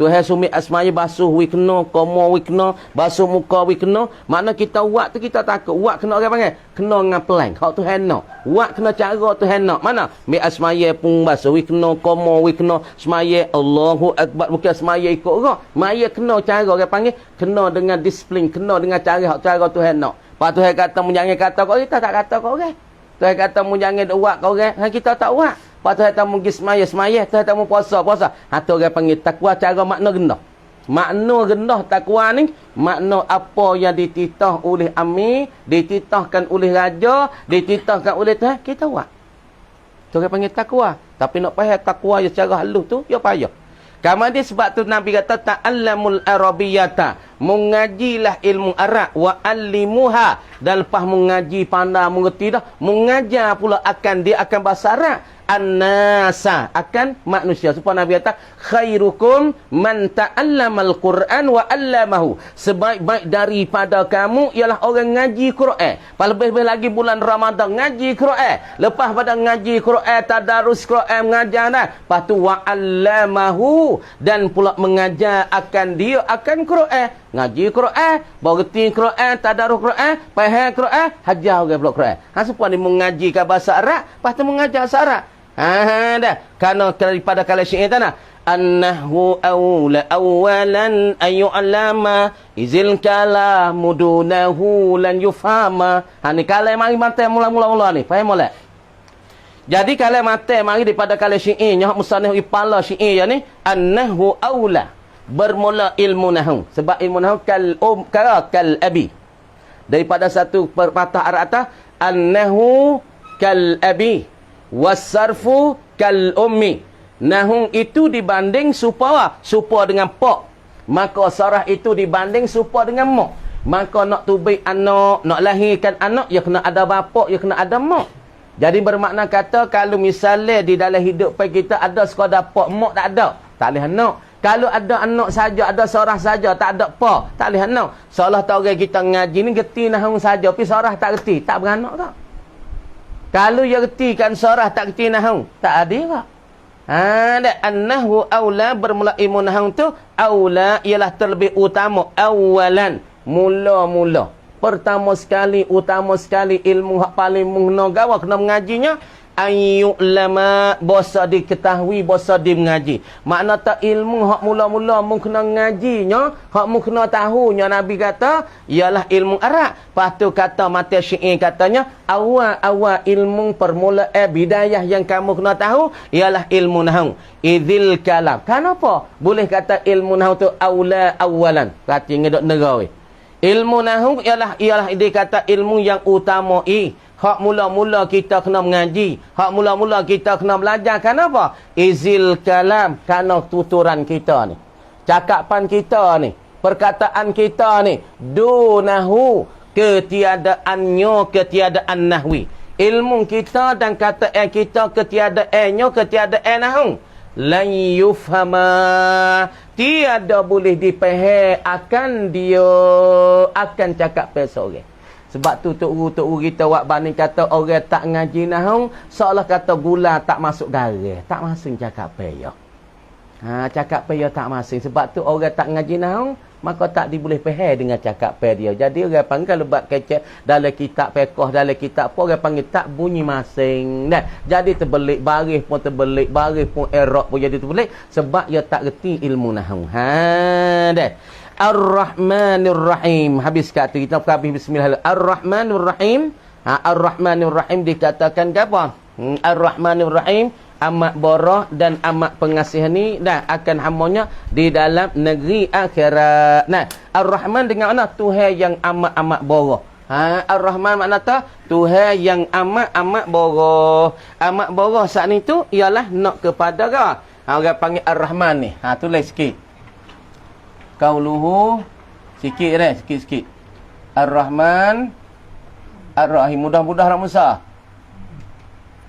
Tuhan sumi asmaya basuh we kena, komo we kena, basuh muka we kena. Makna kita buat tu kita takut. Buat kena orang panggil? Kena dengan pelan. Hak Tuhan nak. Buat kena cara Tuhan nak. Mana? Mi asmaya pun basuh we kena, komo we kena. Semaya Allahu Akbar. Bukan semaya ikut orang. Maya kena cara orang panggil. Kena dengan disiplin. Kena dengan cara Tuhan nak. Pak Tuhan kata mu jangan kata kau kita tak kata kau orang. Tuhan kata mu jangan buat kau orang. Kita tak buat. Lepas tu kita pergi semaya. Tuhan kita puasa. Atau orang panggil takwa cara makna rendah. Makna rendah takwa ni, makna apa yang dititah oleh amir, dititahkan oleh raja, dititahkan oleh Tuhan, kita buat. Tu orang panggil takwa. Tapi nak faham takwa yang secara halus tu, ya payah. Kemudian sebab tu Nabi kata ta'allamul arabiyyata, mengajilah ilmu Arab wa allimuha, dan lepas mengaji pandai mengerti dah, mengajar pula akan dia akan bahasa Arab an-nasa, akan manusia. Supaya Nabi kata khairukum man ta'allamal Quran wa 'allamahu, sebaik-baik daripada kamu ialah orang ngaji Quran. Lebih-lebih lagi bulan Ramadan ngaji Quran. Lepas pada ngaji Quran, tadarus Quran, mengajar dah. Lepas tu wa 'allamahu, dan pula mengajar akan dia akan Quran. Ngaji Quran, bererti Quran, tadarus Quran, faham Quran, hajar orang pula Quran. Supaya ni mengaji ke bahasa Arab, lepas tu mengajar bahasa Arab. Dah. Karena daripada kalau syair tanah annahu awla awalan ayyu'allama izil kalamu dunahu lan yufhama. Ni kalau mari mati mula-mula ni. Faham molek? Jadi kalau mati mari daripada kalau syairnya musannif ipala syair ni annahu awla, bermula ilmu nahwu. Sebab ilmu nahwu kal abi. Daripada satu perpatah Arab atas annahu kal abi wasarfu kal ummi. Nahung itu dibanding supa dengan pak. Maka sarah itu dibanding supa dengan mak. Maka nak tubik anak, nak lahirkan anak, ya kena ada bapa, ya kena ada mak. Jadi bermakna kata kalau misalnya di dalam hidup kita ada sekadar pak, mak tak ada, tak boleh anak. Kalau ada anak saja, ada seorang saja, tak ada pak, tak boleh anak. Seolah tahu orang kita ngaji ni gerti nahung saja, tapi seorang tak gerti, tak beranak tak. Kalau dia reti kan sorah tak reti nahwu, tak ada tak? An-nahwu aula, bermula ilmu nahwu tu aula ialah terlebih utama, awalan, mula-mula. Pertama sekali, utama sekali ilmu hak paling mengena gawa kena mengajinya ayyu'lama, bosa diketahui, bosa di mengaji. Makna tak ilmu hak mula-mula mung kena ngajinya, hak mung kena tahunya. Nabi kata ialah ilmu Arab. Lepas tu kata mata syair katanya awal ilmu permula bidayah yang kamu kena tahu ialah ilmu nahwu. Idzil kalam. Kenapa boleh kata ilmu nahwu tu awalan? Kata ngedok negara. Ilmu nahwu ialah dia kata ilmu yang utama hak mula-mula kita kena mengaji, hak mula-mula kita kena belajar. Kenapa? Izil kalam, kerana tuturan kita ni, cakapan kita ni, perkataan kita ni, dunahu, ketiadaannya, ketiadaan nahwi. Ilmu kita dan kata kita ketiadaannya, ketiadaan nahwu. Lan yufhama, tiada boleh dipahami akan dia, akan cakap pesok. Sebab tu tok guru kita buat banding kata orang tak ngaji nahwu seolah kata gula tak masuk garam, tak masuk cakap payah. Cakap payah tak masuk. Sebab tu orang tak ngaji nahwu maka tak diboleh faham dengan cakap dia. Jadi orang panggil kalau bab kecek dalam kitab fiqh, dalam kitab apa orang panggil tak bunyi masing. Nah, jadi terbelik baris pun terbelik, baris pun i'rab pun jadi terbelik sebab dia tak reti ilmu nahwu. Dah. Ar-Rahmanir Rahim. Habis kata kita habis bismillah. Ar-Rahmanir Rahim. Ar-Rahmanir Rahim dikatakan apa? Ar-Rahmanir Rahim, amat borah dan amat pengasih ni dah akan hamanya di dalam negeri akhirat. Nah, Ar-Rahman dengan mana? Tuhan yang amat-amat borah. Ar-Rahman makna tu Tuhan yang amat-amat borah. Amat borah saat ni tu ialah nak kepada orang panggil Ar-Rahman ni. Tulis sikit. Qauluhu sikit dah, sikit-sikit. Ar-Rahman Ar-Rahim. Mudah-mudah nak Musa.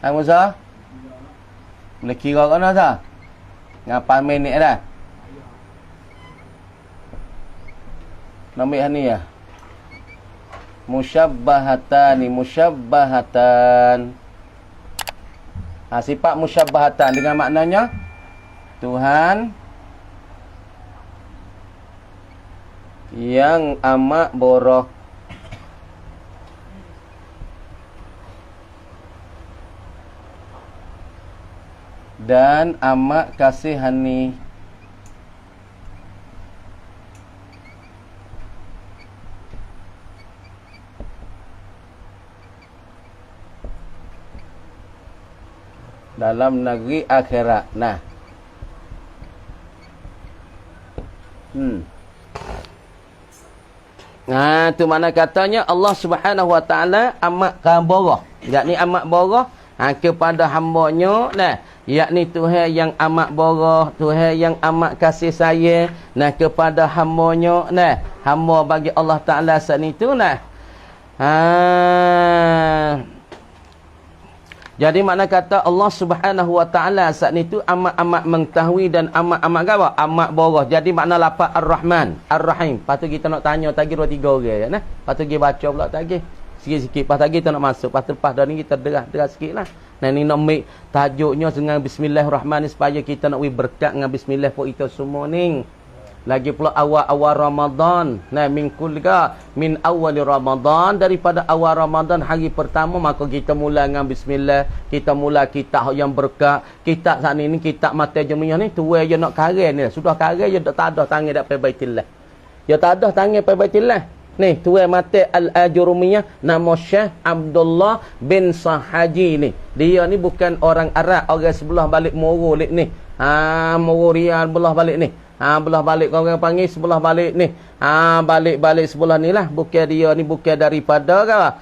Musa? Boleh kira kan tak? Ngapa minit dah? Nombor ni ya. Musyabbahatan. Sifat musyabbahatan dengan maknanya Tuhan yang amat borah dan amat kasihani. Dalam negeri akhirat. Nah. Tu mana katanya Allah Subhanahu Wa Taala amat borah. Yakni amat borah kepada hamba-Nya. Nah, yakni Tuhan yang amat borah, Tuhan yang amat kasih sayang kepada hamba-Nya. Nah, hamba bagi Allah Taala saat itu nah. Jadi makna kata Allah Subhanahu Wa Taala saat itu amat-amat mengetahui dan amat-amat apa? Amat borah. Jadi makna lafaz Ar-Rahman, Ar-Rahim. Patut kita nak tanya tadi 2-3 orang ya nah. Patut kita baca pula tadi. Sikit-sikit pas tadi kita nak masuk. Lepas dah ni kita derah sikitlah. Nah ni nak make tajuknya dengan bismillahirrahmanirrahim supaya kita nak berkat dengan bismillah pun kita semua ni. Lagi pula awal-awal Ramadan. Nah, min awal Ramadan, daripada awal Ramadan hari pertama maka kita mula dengan bismillah. Kita mula kitab yang berkat. Kitab saat ni kitab mata jemiah ni tua je nak karang ni. Sudah karang je tak ada tangan dak pai Baitillah. Ya tak ada tangan pai Baitillah. Ni tua mata Al-Ajurumiyah nama Syekh Abdullah bin Sahaji ni. Dia ni bukan orang Arab, orang sebelah balik Moro ni. Moro Riyadh belah balik ni. Belah balik orang panggil sebelah balik ni. Balik-balik sebelah ni lah. Bukan dia ni bukan daripada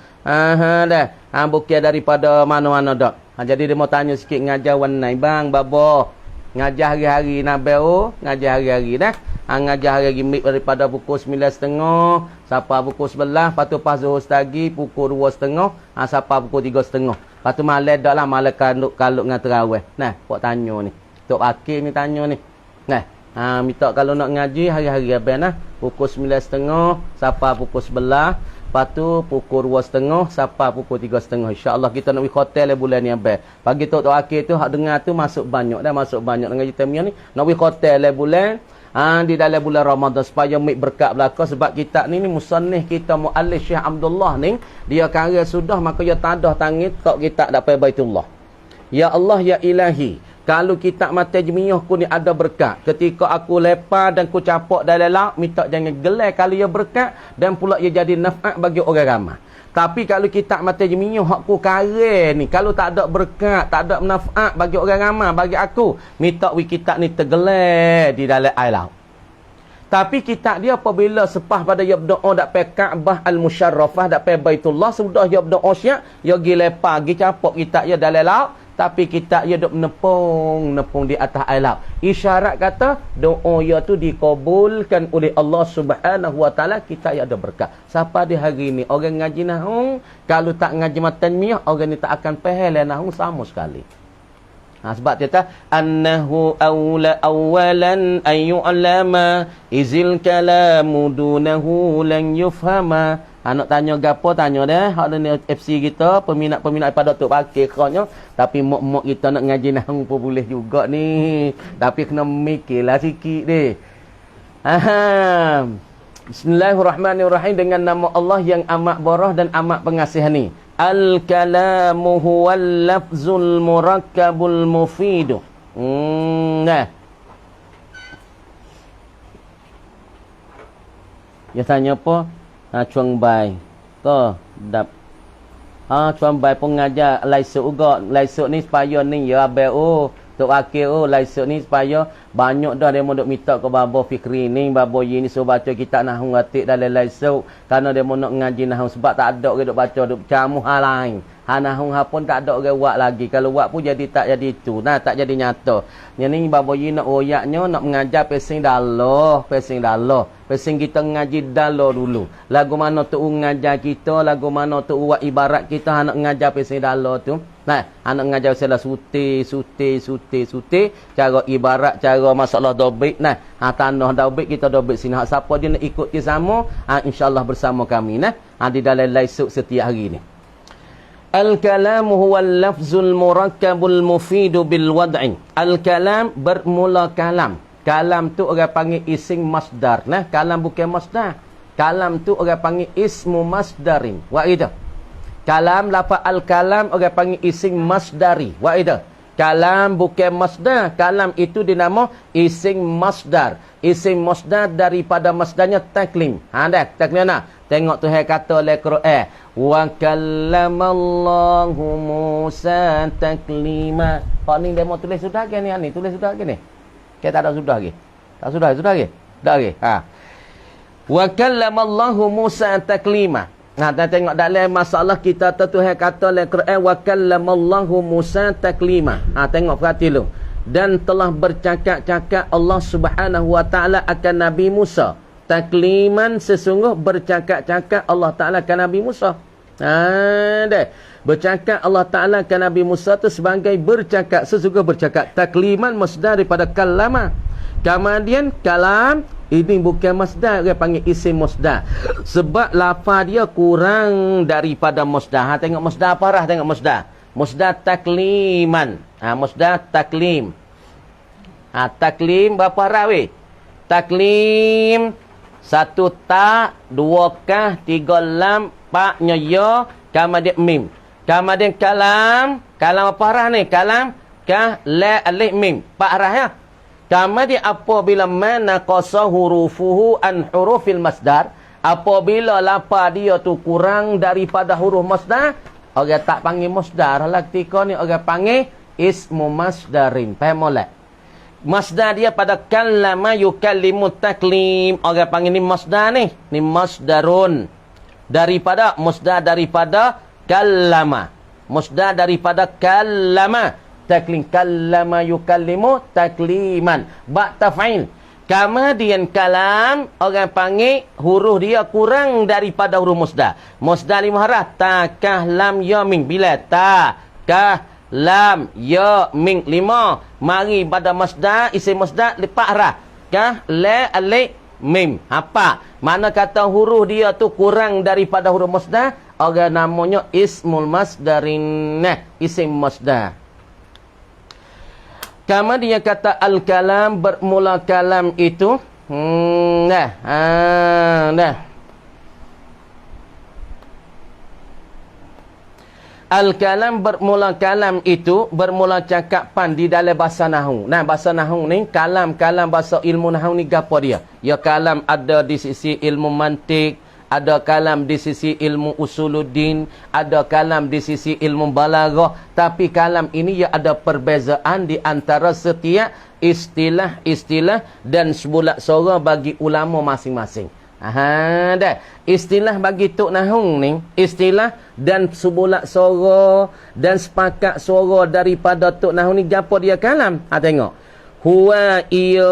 bukan daripada mana-mana dak. Jadi dia mau tanya sikit ngajar warnai bang babo. Ngajar hari-hari nabeo, ngajar hari-hari dah. Ngajar hari-hari daripada pukul 9.30 sampai pukul 11, lepas tu pas zuhur lagi pukul 2.30 sampai pukul 3.30. Lepas tu malam dak lah malam kalut dengan tarawih. Nah, buat tanya ni. Tok Akil ni tanya ni. Nah, minta kalau nak ngaji hari-hari abang nah pukul 9.30 sampai pukul 11, lepas tu pukul 2.30 sampai pukul 3.30. Insya-Allah kita nak pergi hotel bulan ni abang. Pagi tok akhir tu hak dengar tu masuk banyak dengan kita ni. Nak pergi hotel bulan di dalam bulan Ramadan supaya mik berkat belaka sebab kita ni musannif kita muallif Syekh Abdullah ni dia karya sudah maka dia tadah tangit tok kita dapat Baitullah. Ya Allah ya Ilahi, kalau kitab mata jemiah ku ni ada berkat. Ketika aku lepas dan ku capak dalam laut, minta jangan gelai kalau ia berkat dan pula ia jadi naf'at bagi orang ramai. Tapi kalau kitab mata jemiah hak ku kare ni, kalau tak ada berkat, tak ada naf'at bagi orang ramai, bagi aku, minta wi kitab ni tergelai di dalam air laut. Tapi kitab dia apabila sepah pada ia berdoa dak pai Kaabah Al-Musyarrafah, dak pai Baitullah, sudah ia berdoa syiak, ia pergi lepas, pergi capak kitab dia dalam laut. Tapi kita ia duk nepung di atas air laut. Isyarat kata doa ia tu dikabulkan oleh Allah Subhanahu Wa Taala, kita ia ada berkat. Siapa di hari ini orang ngaji nahwu, kalau tak ngaji matan miyah, orang ni tak akan faham nahwu sama sekali. Sebab dia kata annahu awalan ayyu'lama izil kalamu dunahu lan yufhama. Nak tanya gapo tanya dah. Hak ni FC kita peminat-peminat pada Tok Pakir keranya, tapi mak-mak kita nak ngaji nahwu pun boleh juga ni. Tapi kena mikirlah sikit deh. Bismillahirrahmanirrahim. Dengan nama Allah yang amat borah dan amat pengasihani. Al-kalamu huwal lafzul murakkabul mufidu. Nah. Dia tanya apa? Chuang bai. To dap. Chuang bai pengajar laisuk juga. Laisuk ni supaya ni ya abai Tok Akil laisuk ni supaya banyak dah dia duk minta ke Babo Fikri ni, Babo Yi ni suruh baca kitab nahwu atik dalam laisuk. Kerana dia nak ngaji nahwu sebab tak ada orang duk baca duk camuh hal lain. Nahwu ha pun tak ada orang buat lagi. Kalau buat pun jadi tak jadi itu. Nah, tak jadi nyata. Yang ni Babo Yi nak royaknya nak mengajar pesing dalah, pesing dalah. Pesing kita ngaji dalah dulu. Lagu mana tu ngajar kita, lagu mana tu buat ibarat kita nak mengajar pesing dalah tu. Nah, anak mengajar salah suti. Cara ibarat, cara masalah dobit. Nah, tanah dobit kita dobit sini. Siapa dia nak ikut dia sama, insya-Allah bersama kami. Nah, di dalam laisuk setiap hari ni. Al-kalamu huwal lafzul murakkabul mufidu bil wad'i. Al-kalam bermula kalam. Kalam tu orang panggil isim masdar. Nah, kalam bukan masdar. Kalam tu orang panggil ismu masdarin. Wa itu. Kalam lafaz al-kalam orang panggil isim masdari. Wa itu. Kalam bukan masdar. Kalam itu dinama isim masdar. Isim masdar daripada masdarnya taklim. Dah, taklim mana? Tengok Tuhan kata oleh Quran. Wa kallamallahu Musa taklima. Pak ni demo tulis sudah ke ni? Tulis sudah ke ni? Kita tak ada sudah lagi. Tak sudah lagi. Dah lagi. Wa kallamallahu Musa taklima. Tengok dalam masalah kita Tuhan kata oleh Quran wa kallamallahu Musa taklima. Tengok perhati lu. Dan telah bercakap-cakap Allah Subhanahu wa taala akan Nabi Musa. Takliman sesungguh bercakap-cakap Allah Taala akan Nabi Musa. Bercakap Allah Taala akan Nabi Musa tu sebagai bercakap, sesungguh bercakap. Takliman masdar daripada kalama. Kemudian kalam ini bukan masdar, dia panggil isim masdar. Sebab lafaz dia kurang daripada masdar. Tengok masdar parah, tengok masdar. Masdar takliman. Masdar taklim. Taklim berapa rawi? Taklim satu tak, dua kah, tiga lam, paknya ya, kemudian mim. Kemudian kalam, kalam apa arah ni? Kalam, kah, la, alif, mim. Pak arah ya. Kemudian apabila mana qasa hurufuhu an hurufil masdar, apabila lafaz dia tu kurang daripada huruf masdar, orang tak panggil masdar. Ketika ni orang panggil ismu masdarin. Faham tak? Masdar dia pada kallama yukallimu taklim. Orang panggil ni masdar ni. Ni masdarun. Daripada, masdar daripada kallama. Masdar daripada kallama. Taklim. Kallama yukallimu takliman. Bak taf'il. Kemudian kalam, orang panggil huruf dia kurang daripada huruf masdar. Masdar lima harah. Ta, kah, lam, ya, ming. Bila? Ta, kah, lam, ya, ming. Lima. Mari pada masdar, isim masdar, lipat harah. Kah, la, alif, mim. Apa? Mana kata huruf dia tu kurang daripada huruf masdar, orang namanya ismul masdarin. Isim masdar. Kemudian kata al-kalam, bermula kalam itu. Al-kalam bermula kalam itu, bermula cakapan di dalam bahasa nahwu. Bahasa nahwu ni, kalam bahasa ilmu nahwu ni gapo dia? Ya kalam ada di sisi ilmu mantik, ada kalam di sisi ilmu usuluddin, ada kalam di sisi ilmu balaghah. Tapi kalam ini ya ada perbezaan di antara setiap istilah-istilah dan sebulat suara bagi ulama masing-masing. Dah. Istilah bagi tok nahwu ni, istilah dan sebulat suara dan sepakat suara daripada tok nahwu ni gapo dia kalam? Tengok. Huwa ia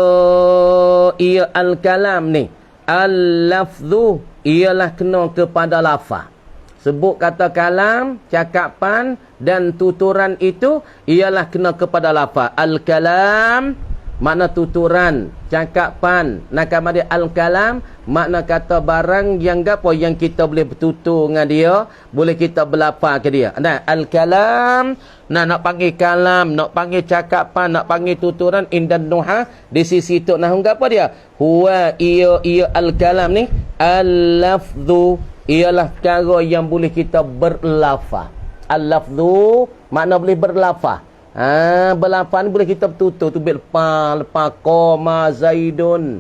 al-kalam ni. Al-lafzu ialah kena kepada lafaz. Sebut kata kalam, cakapan dan tuturan itu ialah kena kepada lafaz. Al-kalam makna tuturan, cakapan. Nak dia al-kalam, makna kata barang yang gapo yang kita boleh bertutur dengan dia, boleh kita berlapar ke dia. Nah, al-kalam, nak panggil kalam, nak panggil cakapan, nak panggil tuturan indan nuha, di sisi tok nahwu gapo dia? Huwa ia al-kalam ni al-lafzu, ialah perkara yang boleh kita berlafaz. Al-lafzu makna boleh berlafaz. Berlafaz ni boleh kita bertutur tu lepas qama zaidun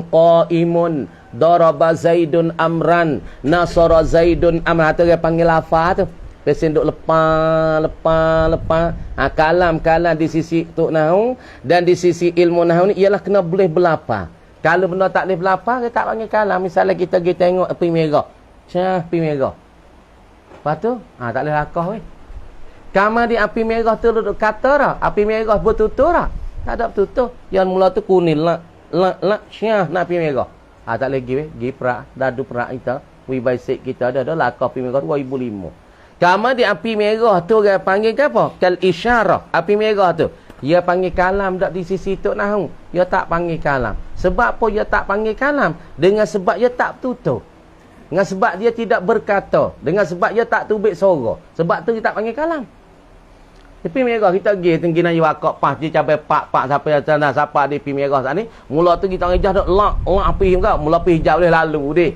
qaimun, daraba zaidun amran, nasara zaidun amran. Tu dia panggil lafaz tu. Pesen duk lepas. Kalam di sisi tok nahwu dan di sisi ilmu nahwu ni ialah kena boleh berlafaz. Kalau benda tak boleh berlafaz, dia tak panggil kalam. Misalnya kita pergi tengok api merah. Api merah. Lepas tu, tak boleh lakah weh. Kama di api merah tu duduk kata dah. Api merah bertutur dah. Tak ada bertutur. Yang mula tu kuning. Syah nak api merah. Tak boleh pergi weh. Pergi perak. Dadu perak kita. Wibasik kita ada lakah api merah tu 2005. Kama di api merah tu dia panggil ke apa? Kal isyarah. Api merah tu. Dia panggil kalam tak di sisi tok nahwu. Dia tak panggil kalam. Sebab apa dia tak panggil kalam? Dengan sebab dia tak bertutur. Dengan sebab dia tidak berkata. Dengan sebab dia tak tubik suara. Sebab tu dia tak panggil kalam. Tapi merah kita pergi tinggi nak wakak pas dia capai pak siapa di pi merah saat ni. Mula tu kita ngejah dak lak api hingga mula pi hijau boleh lalu deh.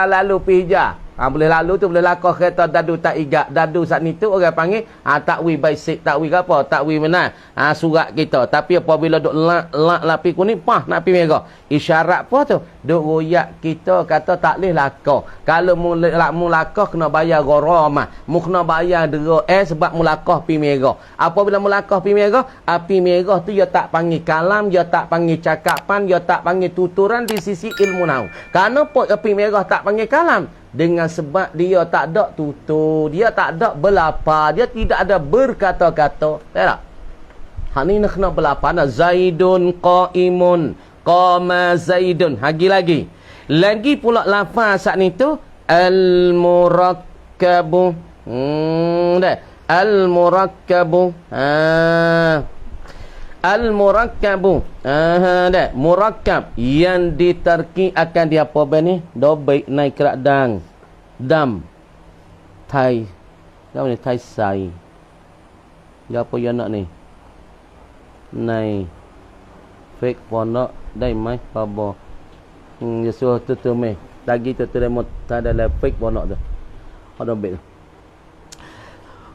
Lalu pi hijau. Boleh lalu tu boleh lakah kereta dadu tak igak. Dadu saat ni tu orang panggil takwi basic, takwi apa? Takwi mana? Surat kita. Tapi apabila duk lak lapi kuning pah nak pi merah. Isyarat apa tu? Duk royak kita kata tak leh lakah. Kalau mu lakah kena bayar gharamah. Mu kena bayar dera sebab mu lakah pi merah. Apabila mu lakah pi merah, api merah tu dia tak panggil kalam, dia tak panggil cakapan, dia tak panggil tuturan di sisi ilmu nahwu. Kenapa api merah tak panggil kalam? Dengan sebab dia tak ada tutur, dia tak ada berlapar, dia tidak ada berkata-kata. Tak? Hak ni nak kena berlapar. Zaidun qaimun, qama zaidun. Lagi. Lagi pula lafaz saat ni tu al-murakkabu. Al-murakkabu. Al-murakkabu. Murakkab yang diterki akan dia apa ni? Dobek naik kerak dam. Tai. Apa ni? Tai sai. Dia apa yang nak ni? Nai. Fake ponok dai mai pabo. Dia suruh tu meh. Lagi tu demo tak ada fake ponok tu. Ada dobek tu.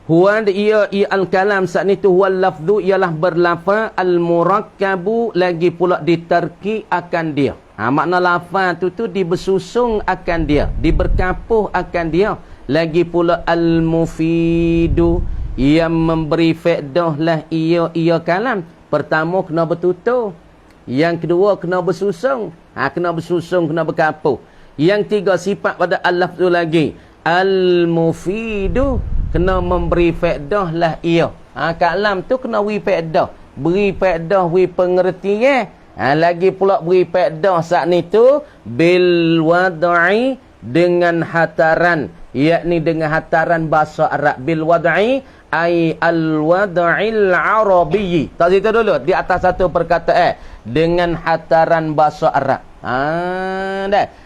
Huwa ia al-kalam saat ni tu huwal lafzu ialah berlafaz al-murakkabu lagi pula diterki akan dia. Makna lafaz tu dibersusung akan dia, diberkapuh akan dia. Lagi pula al-mufidu yang memberi faedah lah ia kalam. Pertama kena bertutur. Yang kedua kena bersusung. Kena bersusung, kena berkapuh. Yang tiga sifat pada al-lafzu lagi. Al-mufidu kena memberi faedah lah ia. Kalam tu kena beri faedah. Beri faedah, beri pengertian. Lagi pula beri faedah saat ni tu bil wad'i dengan hataran. Yakni dengan hataran bahasa Arab. Bil wad'i ay al wad'il arabi. Tak situ dulu. Di atas satu perkataan. Dengan hataran bahasa Arab.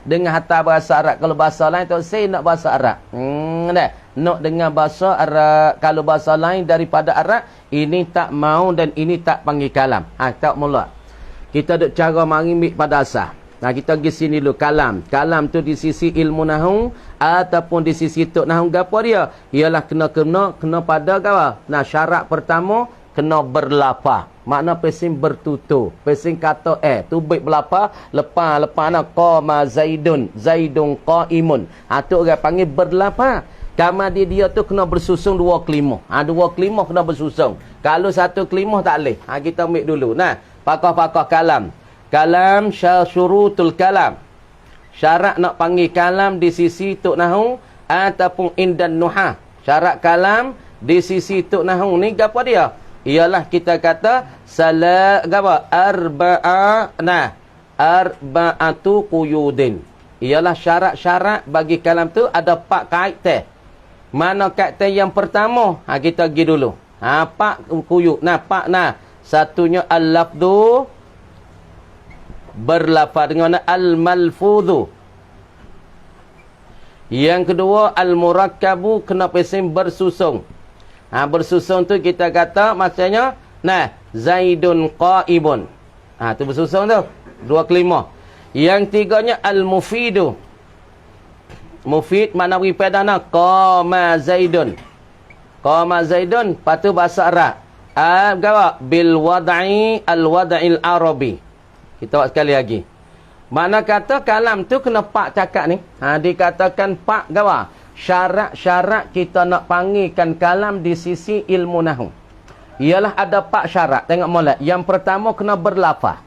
Dengan hatar bahasa Arab. Kalau bahasa lain tu saya nak bahasa Arab. Nak dengan bahasa Arab. Kalau bahasa lain daripada Arab, ini tak mau dan ini tak panggil kalam. Tak mula. Kita duk cara mengambil pada asal. Kita pergi sini dulu. Kalam. Kalam tu di sisi ilmu nahwu ataupun di sisi tok nahwu gapo dia? Ialah kena pada gawa. Syarat pertama kena berlapar. Makna pesin bertutur. Pesin kata tubik berlapar. Lepas nak qama zaidun qaimun. Tu orang panggil berlapar. Kama dia tu kena bersusung dua kelimah. Dua kelimah kena bersusung. Kalau satu kelimah tak boleh. Kita ambil dulu. Pakar-pakar kalam. Kalam syurutul kalam. Syarat nak panggil kalam di sisi tok nahwu ataupun indan nuhah. Syarat kalam di sisi tok nahwu ni gapo dia? Ialah kita kata arba'atu quyudin. Ialah syarat-syarat bagi kalam tu ada 4 kaedah. Mana kaedah yang pertama? Kita pergi dulu. Pak kuyuk. Satunya al-lafdu, berlafaz dengan al-malfudhu. Yang kedua al-murakkabu, kena pesim bersusung. Bersusung tu kita kata maksudnya Zaidun qa'imun. Tu bersusung tu. Dua kelima. Yang tiganya al-mufidu. Mufid makna beri pedana qama Zaidun. Qama Zaidun patu bahasa Arab. Gawa bil wad'i al-wad'il arabi. Kita buat sekali lagi. Mana kata kalam tu kena pak cakap ni. Dikatakan pak gawa. Syarat-syarat kita nak panggilkan kalam di sisi ilmu nahwu. Ialah ada pak syarat. Tengok molek. Yang pertama kena berlafaz.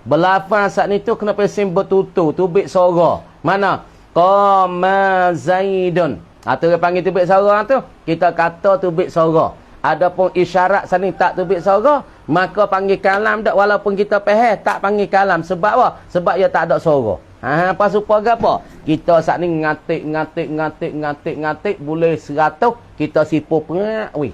Berlafaz saat ni tu kena pesim bertutur. Tubik suara. Mana? Qama Zaidun. Tu dia panggil tubik suara tu. Kita kata tubik suara. Adapun isyarat saat ni tak tubik suara, maka panggil kalam tak, walaupun kita faham tak panggil kalam. Sebab apa? Sebab ia tak ada suara. Apa supaya apa? Kita saat ni ngatik boleh 100, kita sipu perak weh.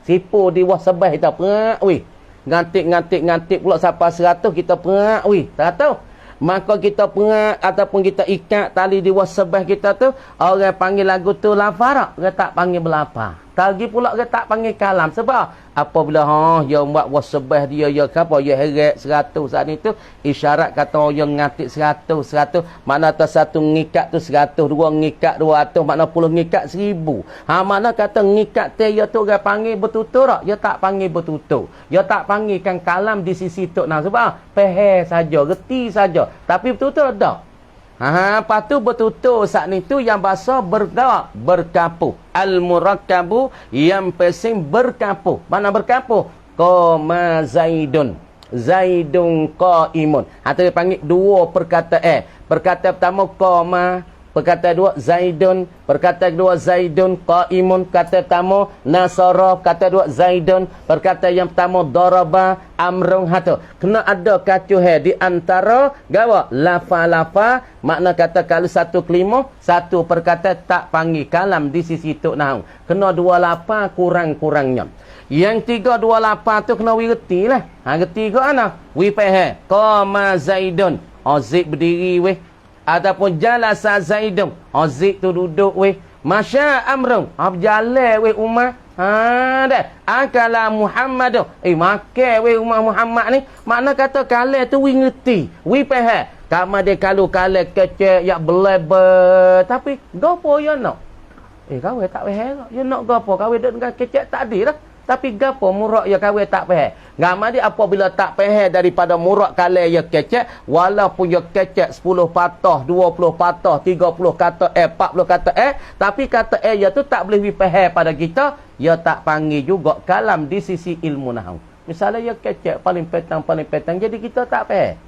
Sipu di bawah sebah kita perak weh. Ngatik pula sampai 100 kita perak weh. Tak tahu. Maka kita perak ataupun kita ikat tali di bawah sebah kita tu, orang panggil lagu tu lafaz, orang tak panggil belapa. Lagi pula dia tak panggil kalam. Sebab apabila dia buat wasbah dia apa dia heret 100 saat itu, isyarat kata orang ngatik 100. Mana atas satu ngikat tu 100, dua ngikat 200, makna 10 ngikat 1000. Mana kata ngikat dia tu dia panggil bertutur tak? Dia tak panggil bertutur. Dia tak panggilkan kalam di sisi tu. Sebab faham saja, reti saja. Tapi bertutur tak? Lepas tu bertutur saat ni tu yang bahasa berkapuh. Al-murakkabu yang pesing berkapuh. Mana berkapuh? Qama Zaidun. Zaidun qa'imun. Tu dia panggil dua perkataan. Perkataan pertama qama, perkataan dua Zaidun, perkataan kedua Zaidun qa'imun, perkataan pertama nasara, perkataan dua Zaidun, perkataan yang pertama daraba amrun. Kena ada kacuh di antara gawa lafa-lafa. Makna kata kalau satu kelima, satu perkataan tak panggil kalam di sisi tok nahwu. Kena dua lafa kurang-kurangnya. Yang tiga dua lafa tu kena wireti lah. Reti ke ana? Wi faham. Qama Zaidun. Zaid berdiri weh. Ataupun jalasa Zaidun. Zaid tu duduk weh. Masya amrun. Berjalan weh Umar. Dah. Akala Muhammadun. Makan weh Umar Muhammad ni. Makna kata kalah tu wi ngerti. Wi faham. Kama dia kalau kalah kecek yak belebet. Tapi gapo ya nak? Kau tak faham. Ya nak gapo? Kau dek dengan kecek tak ada dah. Tapi gapo murak ya kau tak faham. Gama dia apabila tak faham daripada murak kalah ya kecek, walaupun ya kecek 10 patah, 20 patah, 30 kata 40 kata tapi kata ya tu tak boleh faham pada kita, ya tak panggil juga kalam di sisi ilmu nahwu. Misalnya ya kecek paling petang jadi kita tak faham.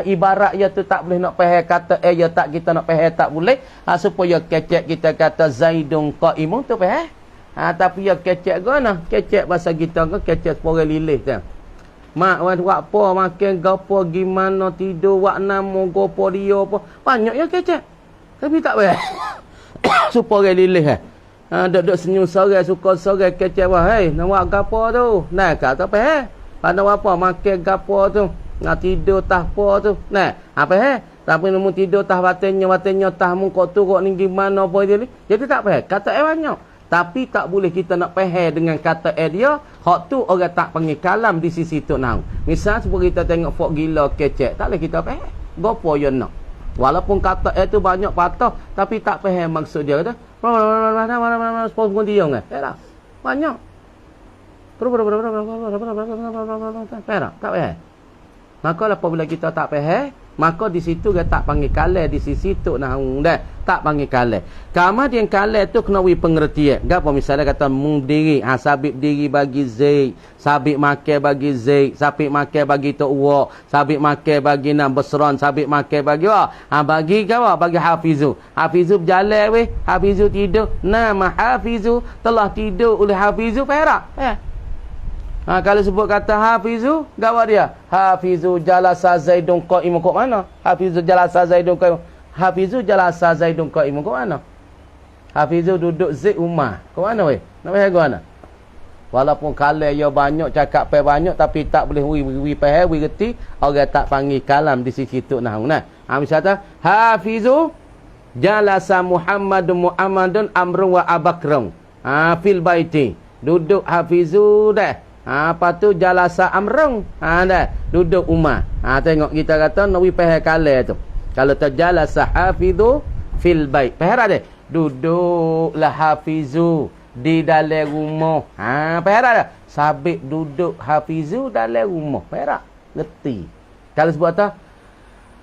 Ibarat ya tu tak boleh nak faham kata ya tak kita nak faham tak boleh. Supaya kecek kita kata Zaidun qa'imun tu faham. Tapi ya kecek gana, kecek bahasa kita ke kecek sepore lilih tu. Mak buat apa makan gapo gimana tidur wak nama gapo dia apa. Banyak ya kecek. Tapi tak faham. Sepore lilih duduk senyum sore suka sore kecek wahai nak buat gapo tu. Kau tak faham. Pada apa makan gapo tu. Nak tidur tah apa tu. Apa tapi nemu tidur tah watennya tah muka turuk ni gimana apa dia ni. Jadi tak faham. Kata banyak. Tapi tak boleh kita nak faham dengan kata dia. Hak tu orang tak panggil kalam di sisi tu nahwu. Misal seperti kita tengok fok gila kecek, tak boleh kita faham. Gapo dia nak. Walaupun kata tu banyak patah tapi tak faham maksud dia kata. Sepuluh dia kan. Banyak. Tak faham. Maka apabila kita tak faham, maka di situ dia tak panggil kalah di sisi tu nahwu dah. Tak panggil kalah. Kemudian kalah tu kena wi pengertian. Gapo misalnya kata berdiri, sabit diri bagi Zaid, sabit makan bagi Zaid, sabit makan bagi tok wa, sabit makan bagi nam besron, sabit makan bagi wa. Bagi gapo? Bagi Hafizu. Hafizu berjalan weh, Hafizu tidur. Nama Hafizu telah tidur oleh Hafizu perak. Kalau sebut kata Hafizu, gawa dia? Hafizu jalasa Zaidun qa'imun kok mana? Hafizu jalasa Zaidun qa'imun. Hafizu jalasa Zaidun qa'imun kok mana? Hafizu duduk Zaid Umar. Kok mana weh? Nak faham ke mana? Walaupun kalam dia banyak, cakap pe banyak, tapi tak boleh wi faham, wi reti, orang tak panggil kalam di sisi tu nahwu. Nah, misalnya hafizu jalasa Muhammadun amrun wa abakrun. Fil baiti. Duduk hafizu dah. Apa tu jalasa amrun. Dah. Duduk Umar. Tengok kita kata nak wi faham kalam tu. Kalau terjalasa hafizu fil bait. Faham dah? Duduklah hafizu di dalam rumah. Faham tak? Sabit duduk hafizu dalam rumah. Faham tak? Ngerti. Kalau sebut apa?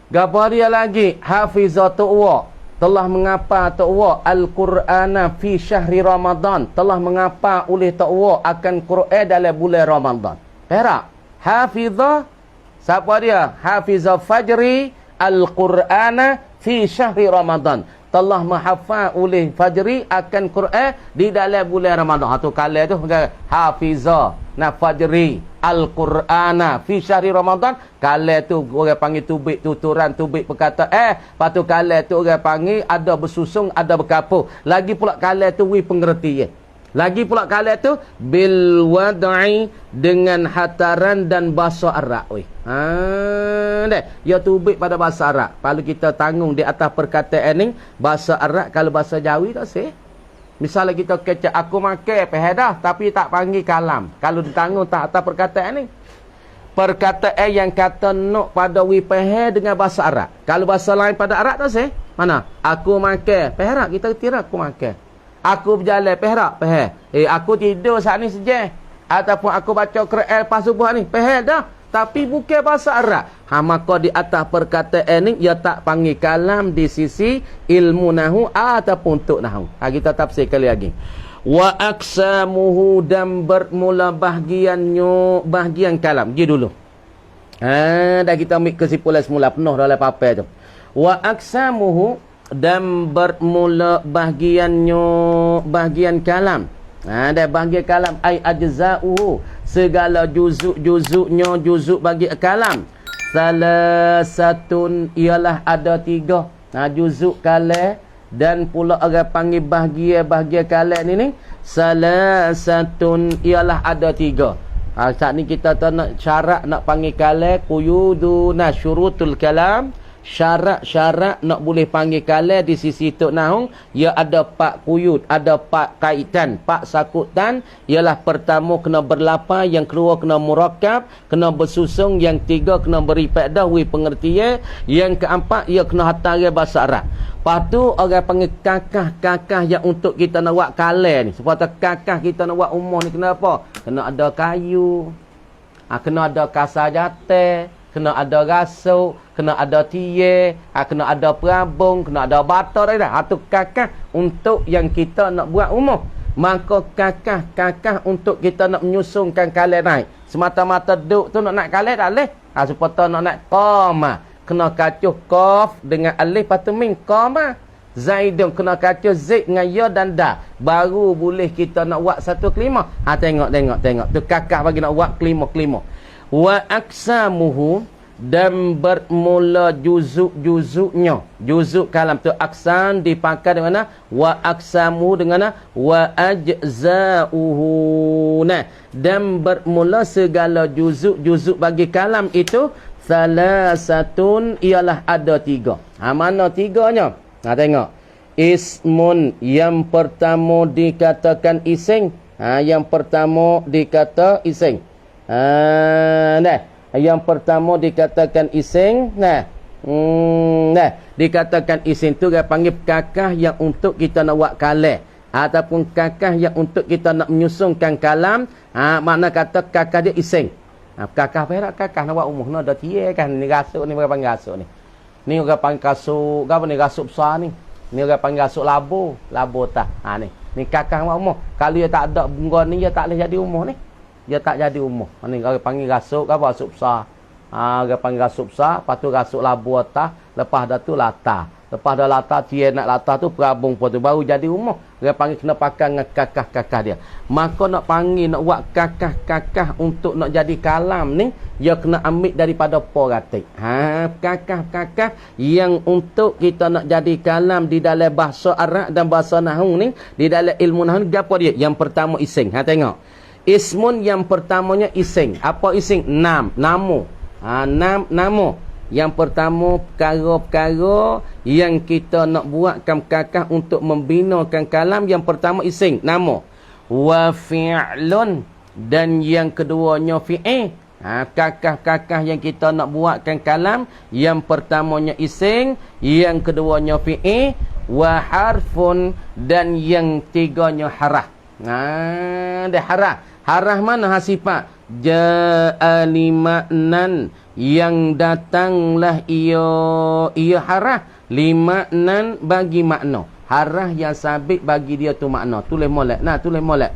Gapo dia lagi? Hafizatu wa. Telah mengapa ta'wa Al-Qur'ana fi syahri Ramadan. Telah mengapa oleh ta'wa akan Quran dalam bulan Ramadan. Faham tak? Hafizah. Siapa dia? Hafizah fajri Al-Qur'ana fi syahri Ramadan. Telah menghafal oleh fajri akan Quran di dalam bulan Ramadan. Tu kala tu hafizah na fajri al-Qur'ana fi syahri Ramadan. Kala tu orang panggil tubik tuturan, tubik perkataan. Patu kala tu orang panggil ada bersusung, ada berkapur. Lagi pula kala tu wi pengertian. Lagi pula kala tu bil wad'i dengan hataran dan bahasa Arab weh. Ya tubik pada bahasa Arab. Kalau kita tanggung di atas perkataan ni bahasa Arab, kalau bahasa Jawi tak sih. Misalnya kita kecek aku makan pehadah tapi tak panggil kalam. Kalau ditanggung tak atas perkataan ni. Perkataan yang kata nok pada wi peheh dengan bahasa Arab. Kalau bahasa lain pada Arab tak sih. Mana? Aku makan pehadah kita kira aku makan. Aku berjalan perak, peheh. Aku tidur saat ni sejak. Ataupun aku baca Quran pas subuh ni, peheh dah. Tapi bukan bahasa Arab. Maka di atas perkataan ni, ia tak panggil kalam di sisi ilmu nahu ataupun untuk nahu. Kita tafsir kali lagi. Wa aksamuhu dan bermula bahagian kalam. Pergi dulu. Dah kita ambil kesimpulan semula penuh dalam paper tu. Wa aksamuhu dan bermula bahagian kalam. Dan bahagian kalam ai ajza'uhu, segala juzuk-juzuknya, juzuk bagi kalam. Salah satun ialah ada 3. Juzuk kalam dan pula orang panggil bahagian kalam ni salah satun ialah ada 3. Saat ni kita tak nak syarat nak panggil kalam quyuduna syurutul kalam. Syarat-syarat nak boleh panggil kalam di sisi tok nahung, ia ada 4 quyud, ada 4 kaitan, 4 sakutan. Ialah pertama kena berlapar, yang kedua kena murakkab, kena bersusung, yang tiga kena beri faedah wi pengertian, yang keempat ia kena hatarai bahasa Arab. Lepas tu orang panggil kakah yang untuk kita nak buat kalam ni. Sebab kakah kita nak buat umur ni kena apa? Kena ada kayu, kena ada kasar jate, kena ada rasuk, kena ada tie, kena ada perabung, kena ada bata dah. Tu kakah untuk yang kita nak buat umur. Maka kakah untuk kita nak menyusungkan kalam naik. Semata-mata duk tu nak kalam tak boleh. Supaya nak naik qama, kena kacuh qaf dengan alif patu mim qama. Zaidun kena kacuh zaid dengan ya dan da. Baru boleh kita nak buat satu kelima. Tengok. Tu kakah bagi nak buat kelima. Wa aksamuhu dan bermula juzuk-juzuknya. Juzuk kalam tu aksan dipakai dengan mana? Wa aksamu dengan mana? Wa ajza'uhu. Dan bermula segala juzuk bagi kalam itu salasatun ialah ada 3. Mana 3-nya? Tengok. Ismun yang pertama dikatakan ising. Yang pertama dikata ising. Yang pertama dikatakan ising. Dikatakan ising tu dia panggil kakah yang untuk kita nak buat kalam, ataupun kakah yang untuk kita nak menyusungkan kalam. Makna kata kakah dia ising. Kakah perak kakah nak buat umur nak ada tie kan. Ni rasuk ni orang panggil rasuk ni. Ni orang panggil kasuk, apa ni rasuk besar ni. Ni orang panggil rasuk labo tah. Ni kakah buat umur. Kalau dia tak ada bunga ni dia tak boleh jadi umur ni. Dia tak jadi umur. Ni orang panggil rasuk apa? Rasuk besar. Orang panggil rasuk besar, lepas tu rasuk labu atas, lepas dah tu latar. Lepas dah latar, dia nak latar tu perabung pun tu baru jadi umur. Orang panggil kena pakai dengan kakah-kakah dia. Maka nak panggil nak buat kakah-kakah untuk nak jadi kalam ni, dia kena ambil daripada poratik. Kakah-kakah yang untuk kita nak jadi kalam di dalam bahasa Arab dan bahasa Nahwu ni, di dalam ilmu Nahwu ni apa dia? Yang pertama ising. Tengok. Ismun yang pertamanya ising. Apa ising? Namo. Namo. Yang pertama perkara-perkara yang kita nak buat kakah untuk membinakan kalam. Yang pertama ising, nama. Wa fi'lun, dan yang keduanya fi'il. Kakah-kakah yang kita nak buatkan kalam, yang pertamanya ising, yang keduanya fi'il. Wa harfun, dan yang tiganya harah. Ada harah. Harah mana sifat? Ja'ali maknan, yang datanglah ia harah limaknan bagi makna. Harah yang sabit bagi dia tu makna. Tulis molek. Tulis molek.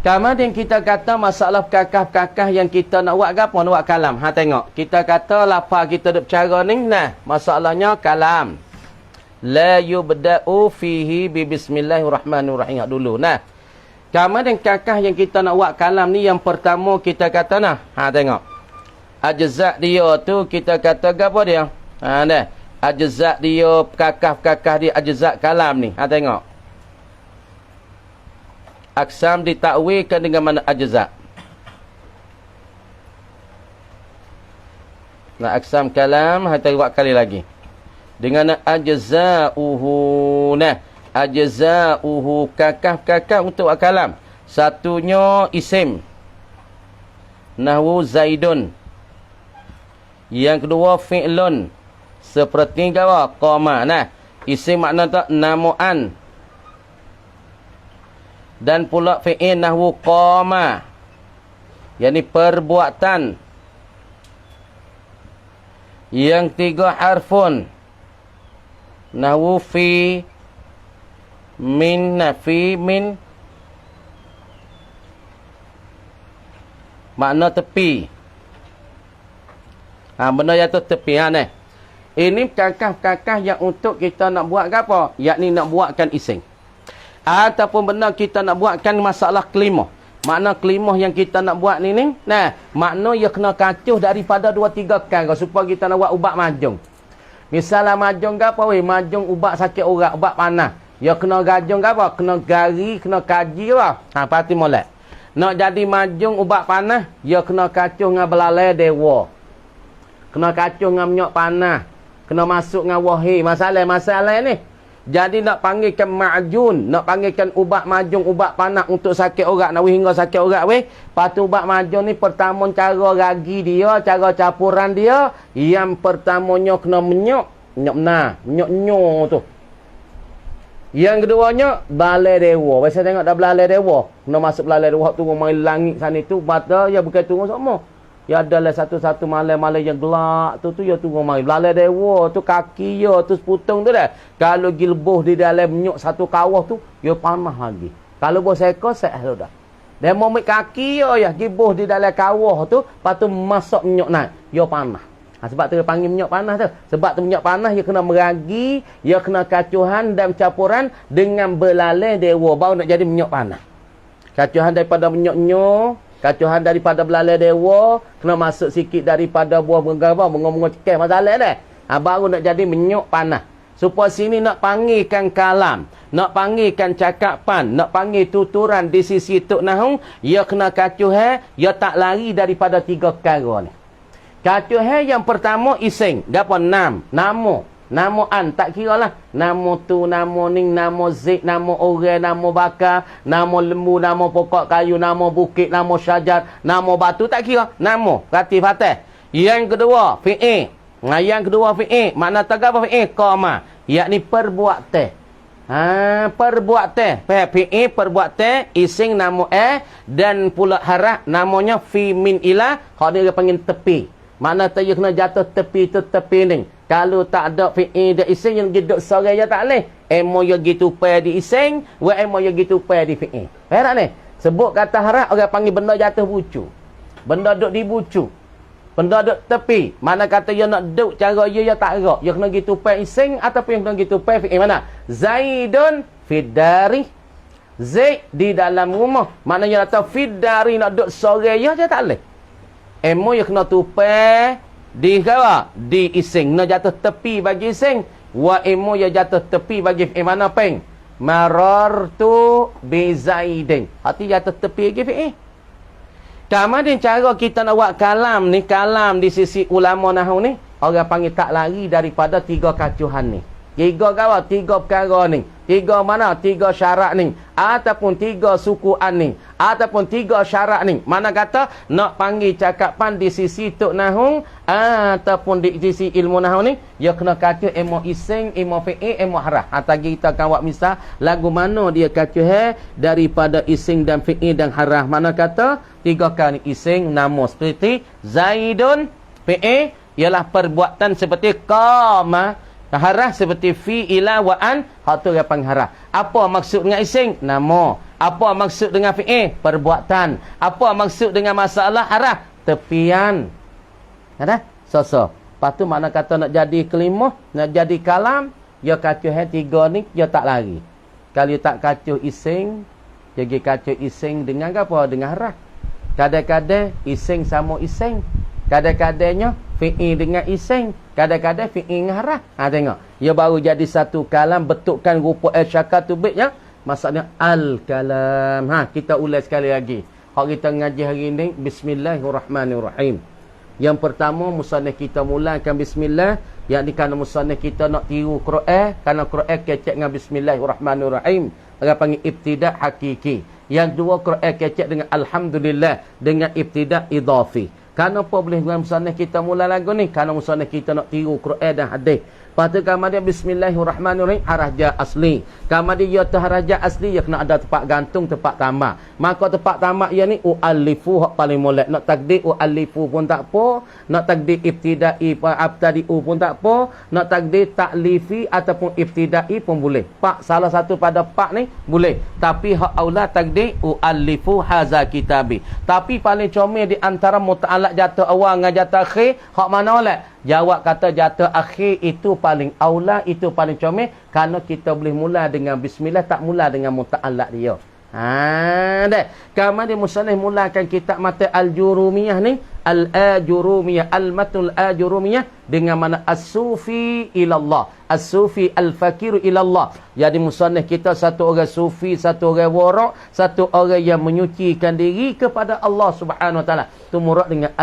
Kemudian kita kata masalah kakah-kakah yang kita nak buat apa? Nak buat kalam. Tengok. Kita kata lafaz kita duk cara ni. Masalahnya kalam. La yubda'u fihi bi bismillahirrahmanirrahim dulu. Kemudian kakah yang kita nak buat kalam ni, yang pertama kita kata tengok. Ajza' dia tu kita kata apa dia? Ajza' dia, kakah-kakah dia, ajza' kalam ni. Tengok. Aksam ditakwilkan dengan mana ajza'? Aksam kalam, kita buat kali lagi. Dengan ajza'uhu. Ajza'uhu, kakah-kakah untuk kalam. Satunya isim. Nahwu Zaidun. Yang kedua fi'lun. Seperti apa? Qama. Isim makna tak namu'an. Dan pula fi'il nahwu qama. Yani perbuatan. Yang tiga harfun. Nahwu fi min, makna tepi. Benda yang tu tepi. Ini kakah-kakah yang untuk kita nak buat apa? Yakni nak buatkan ising. Ataupun benda kita nak buatkan masalah kelimah. Makna kelimah yang kita nak buat ni. Makna ia kena kacuh daripada 2-3 perkara supaya kita nak buat ubat majung. Misalnya majung ke apa? Majung ubat sakit urat, ubat panas. Ya kena gajung ke apa? Kena gari, kena kaji apa? Pasti molek. Nak jadi majung ubat panas, ya kena kacuh dengan belalai dewa. Kena kacuh dengan minyak panas. Kena masuk dengan wahi. Masalah ni. Jadi nak panggilkan ma'jun, nak panggilkan ubat majung, ubat panas untuk sakit urat, nak hingga sakit urat Patu ubat majung ni pertama cara ragi dia, cara campuran dia. Yang pertamanya kena minyak nyo tu. Yang keduanya balai dewa. Biasa tengok dah balai dewa. Kena masuk balai dewa turun main langit sana tu, bata ya bukan turun semua. Ya adalah satu-satu malam-malam yang gelap tu ya turun main. Balai dewa tu kaki ya tu seputung tu dah. Kalau gilbuh di dalam minyak satu kawah tu, ya panas lagi. Kalau bos ekor set dah. Dia mau ambil kaki ya gilbuh di dalam kawah tu, patu masuk minyak naik. Ya panas. Sebab tu dia panggil minyak panas tu. Sebab tu minyak panas dia kena meragi, dia kena kacuhan dan campuran dengan belalai dewa baru nak jadi minyak panas. Kacuhan daripada minyaknya, kacuhan daripada belalai dewa, kena masuk sikit daripada buah bunga cekeh masalah dah. Baru nak jadi minyak panas. Supaya sini nak panggilkan kalam, nak panggilkan cakapan, nak panggil tuturan di sisi Tok Nahung, dia kena kacuhan, dia tak lari daripada 3 perkara ni. Kacuhan yang pertama ising. Apa? Nama. Namu'an. Tak kira lah. Nama tu, nama ning, nama zik, nama orang, nama bakar, nama lembu, nama pokok kayu, nama bukit, nama syajar, nama batu. Tak kira. Nama. Rati fatih. Yang kedua, fi'il. Yang kedua fi'il. Makna tak apa fi'il? Qama. Yakni perbuatan. Perbuatan. Fi'il perbuatan. Ising nama dan pula harap namanya fi min ilah. Kalau dia panggil tepi. Mana tu dia kena jatuh tepi tu tepi ni. Kalau tak ada fi'il dan ising yang duduk sore je tak boleh. Emo yang gitu pai di ising, wa emo yang gitu pai di fi'il. Faham tak ni? Sebut kata harap orang panggil benda jatuh bucu. Benda duduk di bucu. Benda duduk tepi. Mana kata dia nak duduk cara dia tak gerak. Dia kena gitu pai ising ataupun yang kena gitu pai fi'il. Mana? Zaidun fiddari. Zaid di dalam rumah. Maknanya kata fiddari nak duduk sore je tak boleh. Emo yang kena tupai di kawa di ising, nak jatuh tepi bagi ising. Wa emo yang jatuh tepi bagi mana peng? marartu bi Zaidin. Hati jatuh tepi lagi fi'il. Kemudian cara kita nak buat kalam ni, kalam di sisi ulama nahwu ni, orang panggil tak lari daripada 3 kacuhan ni. 3 gawa, 3 perkara ni. 3 mana? 3 syarat ni. Ataupun 3 sukuan ni. Ataupun 3 syarat ni. Mana kata nak panggil cakapan di sisi tok nahwu ataupun di sisi ilmu nahwu ni, dia kena kacu emo ising, emo fi'il, emo harah. Tadi kita akan buat misal lagu mana dia kacu daripada ising dan fi'il dan harah. Mana kata 3 kali ising nama seperti Zaidun, fi'il ialah perbuatan seperti qama, harah seperti fi'ila wa an, hak tu dia panggil harah. Apa maksud dengan ising? Nama. Apa maksud dengan fi'il? Perbuatan. Apa maksud dengan masalah? Harah, tepian. Ada? So. Lepas tu mana kata nak jadi kelimah, nak jadi kalam, dia kacuh 3 ni, dia tak lari. Kalau tak kacuh ising, jadi kacuh ising dengan apa? Dengan harah. Kadang-kadang ising sama ising. Kadang-kadangnya fi'il dengan ising. Kadang-kadang fi'il dengan harah. Tengok. Ia baru jadi satu kalam, bentukkan rupa al-syakatu bitnya. Maksudnya al-kalam. Kita ulas sekali lagi. Hak kita ngaji hari ini, Bismillahirrahmanirrahim. Yang pertama, musannaf kita mulakan bismillah. Yang ni kerana musannaf kita nak tiru Quran. Kerana Quran kecek dengan Bismillahirrahmanirrahim. Orang panggil ibtidak hakiki. Yang dua, Quran kecek dengan Alhamdulillah. Dengan ibtidak idafi. Kenapa boleh dengan musannaf kita mula lagu ni? Kerana musannaf kita nak tiru Quran dan hadis. Lepas tu kemudian Bismillahirrahmanirrahim, haraja asli. Kemudian dia tu haraja asli, dia kena ada tempat gantung, tempat tamak. Maka tempat tamak ia ni u'allifu, hak paling molek. Nak takdir u'allifu pun tak apa. Nak takdir ibtidai abtadi'u pun tak apa. Nak takdir ta'lifi ataupun ibtidai pun boleh. Pak, salah satu pada pak ni boleh. Tapi hak aula takdir u'allifu haza kitabi. Tapi paling comel di antara muta'alak jatuh awal dengan jatuh akhir, hak mana oleh? Jawab kata jatuh akhir itu paling aula, itu paling comel. Kerana kita boleh mula dengan bismillah, tak mula dengan muta'alak dia. Dah. Kemudian musannaf mulakan kitab mata al-jurumiyah ni, al-ajurumiyah, al-matul ajurumiyah dengan mana as-sufi ilallah, as-sufi al-fakiru ilallah. Jadi musannaf kita satu orang sufi, satu orang warak, satu orang yang menyucikan diri kepada Allah Subhanahu wa taala. Tu murad dengan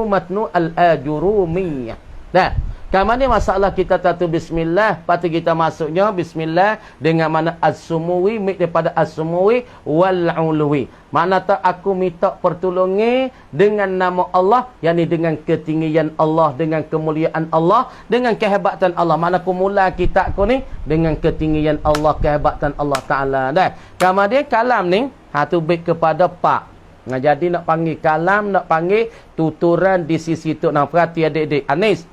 matnu al-ajurumiyah. Dah. Kemudian masalah kita tatu bismillah, lepas tu kita masuknya bismillah dengan mana as-sumuwi, daripada as-sumuwi wal-uluwi. Mana tak aku minta pertolongan dengan nama Allah, yakni dengan ketinggian Allah, dengan kemuliaan Allah, dengan kehebatan Allah. Mana aku mula kitab aku ni dengan ketinggian Allah, kehebatan Allah Ta'ala. Dah. Kemudian kalam ni, tu baik kepada pak. Jadi nak panggil kalam, nak panggil tuturan di sisi tu. Nah, perhati adik-adik. Anis.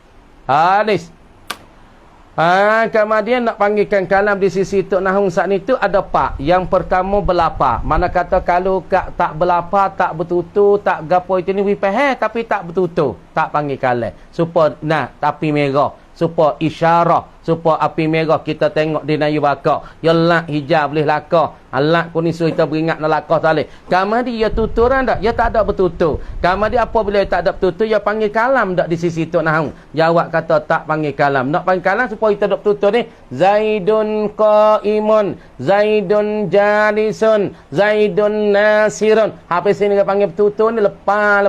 Kemudian nak panggilkan kalam di sisi tok nahung saat ni tu ada pak. Yang pertama belapa. Mana kata kalau tak belapa, tak bertutur, tak gapo itu ni wipeh tapi tak bertutur, tak panggil kalam. Supaya tapi merah, supaya isyarah, supaya api merah kita tengok di nayu bakar. Ya lak hijab boleh lakar. Alak kuning suruh kita beringat nak lakar tak boleh. Kemudian dia tuturan tak? Dia tak ada bertutur. Kemudian apabila dia tak ada bertutur, dia panggil kalam tak di sisi tok nahung? Jawab kata tak panggil kalam. Nak panggil kalam supaya kita ada bertutur ni. Zaidun qaimun, Zaidun jalisun, Zaidun nasirun. Habis sini dia panggil bertutur ni lepas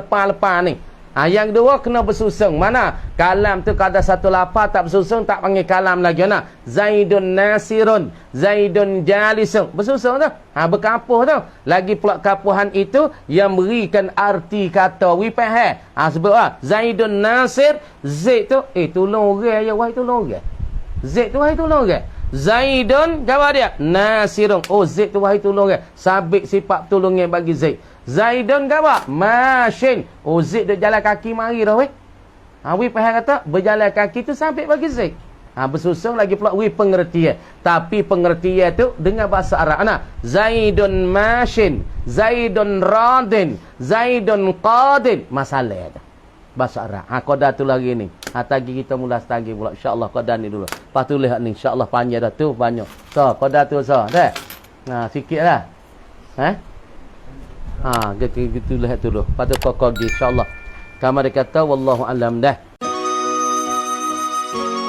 ni. Yang kedua kena bersusung. Mana? Kalam tu kalau ada satu lapar tak bersusung, tak panggil kalam lagi. Zaidun nasirun, Zaidun jalisun. Bersusung tu. Berkapuh tu. Lagi pula kapuhan itu yang berikan arti kata wipeh. Sebab Zaidun nasir, Zaid tu tolong orang ya, wahai tolong orang. Zaid tu wahai tolong orang. Zaidun jawab dia nasirun. Zaid tu wahai tolong orang. Sabit sifat tolongnya bagi Zaid. Zaidun apa? Mashin. Zaid dia jalan kaki mari dah weh. Wi faham kata berjalan kaki tu sampai bagi Zaid. Bersusung lagi pula wi pengertian. Tapi pengertian tu dengan bahasa Arab. Zaidun mashin, Zaidun radin, Zaidun qadin. Masalah tu. Bahasa Arab. Qadar tu lagi ni. Tagi kita mula setagi pula. InsyaAllah qadar ni dulu. Lepas tu lihat ni. InsyaAllah panjang dah tu. Banyak. So, qadar tu so. Dah? Sikit lah. Gitu lihat dulu. Pada pokok insya-Allah. Kamar kata wallahu alam dah.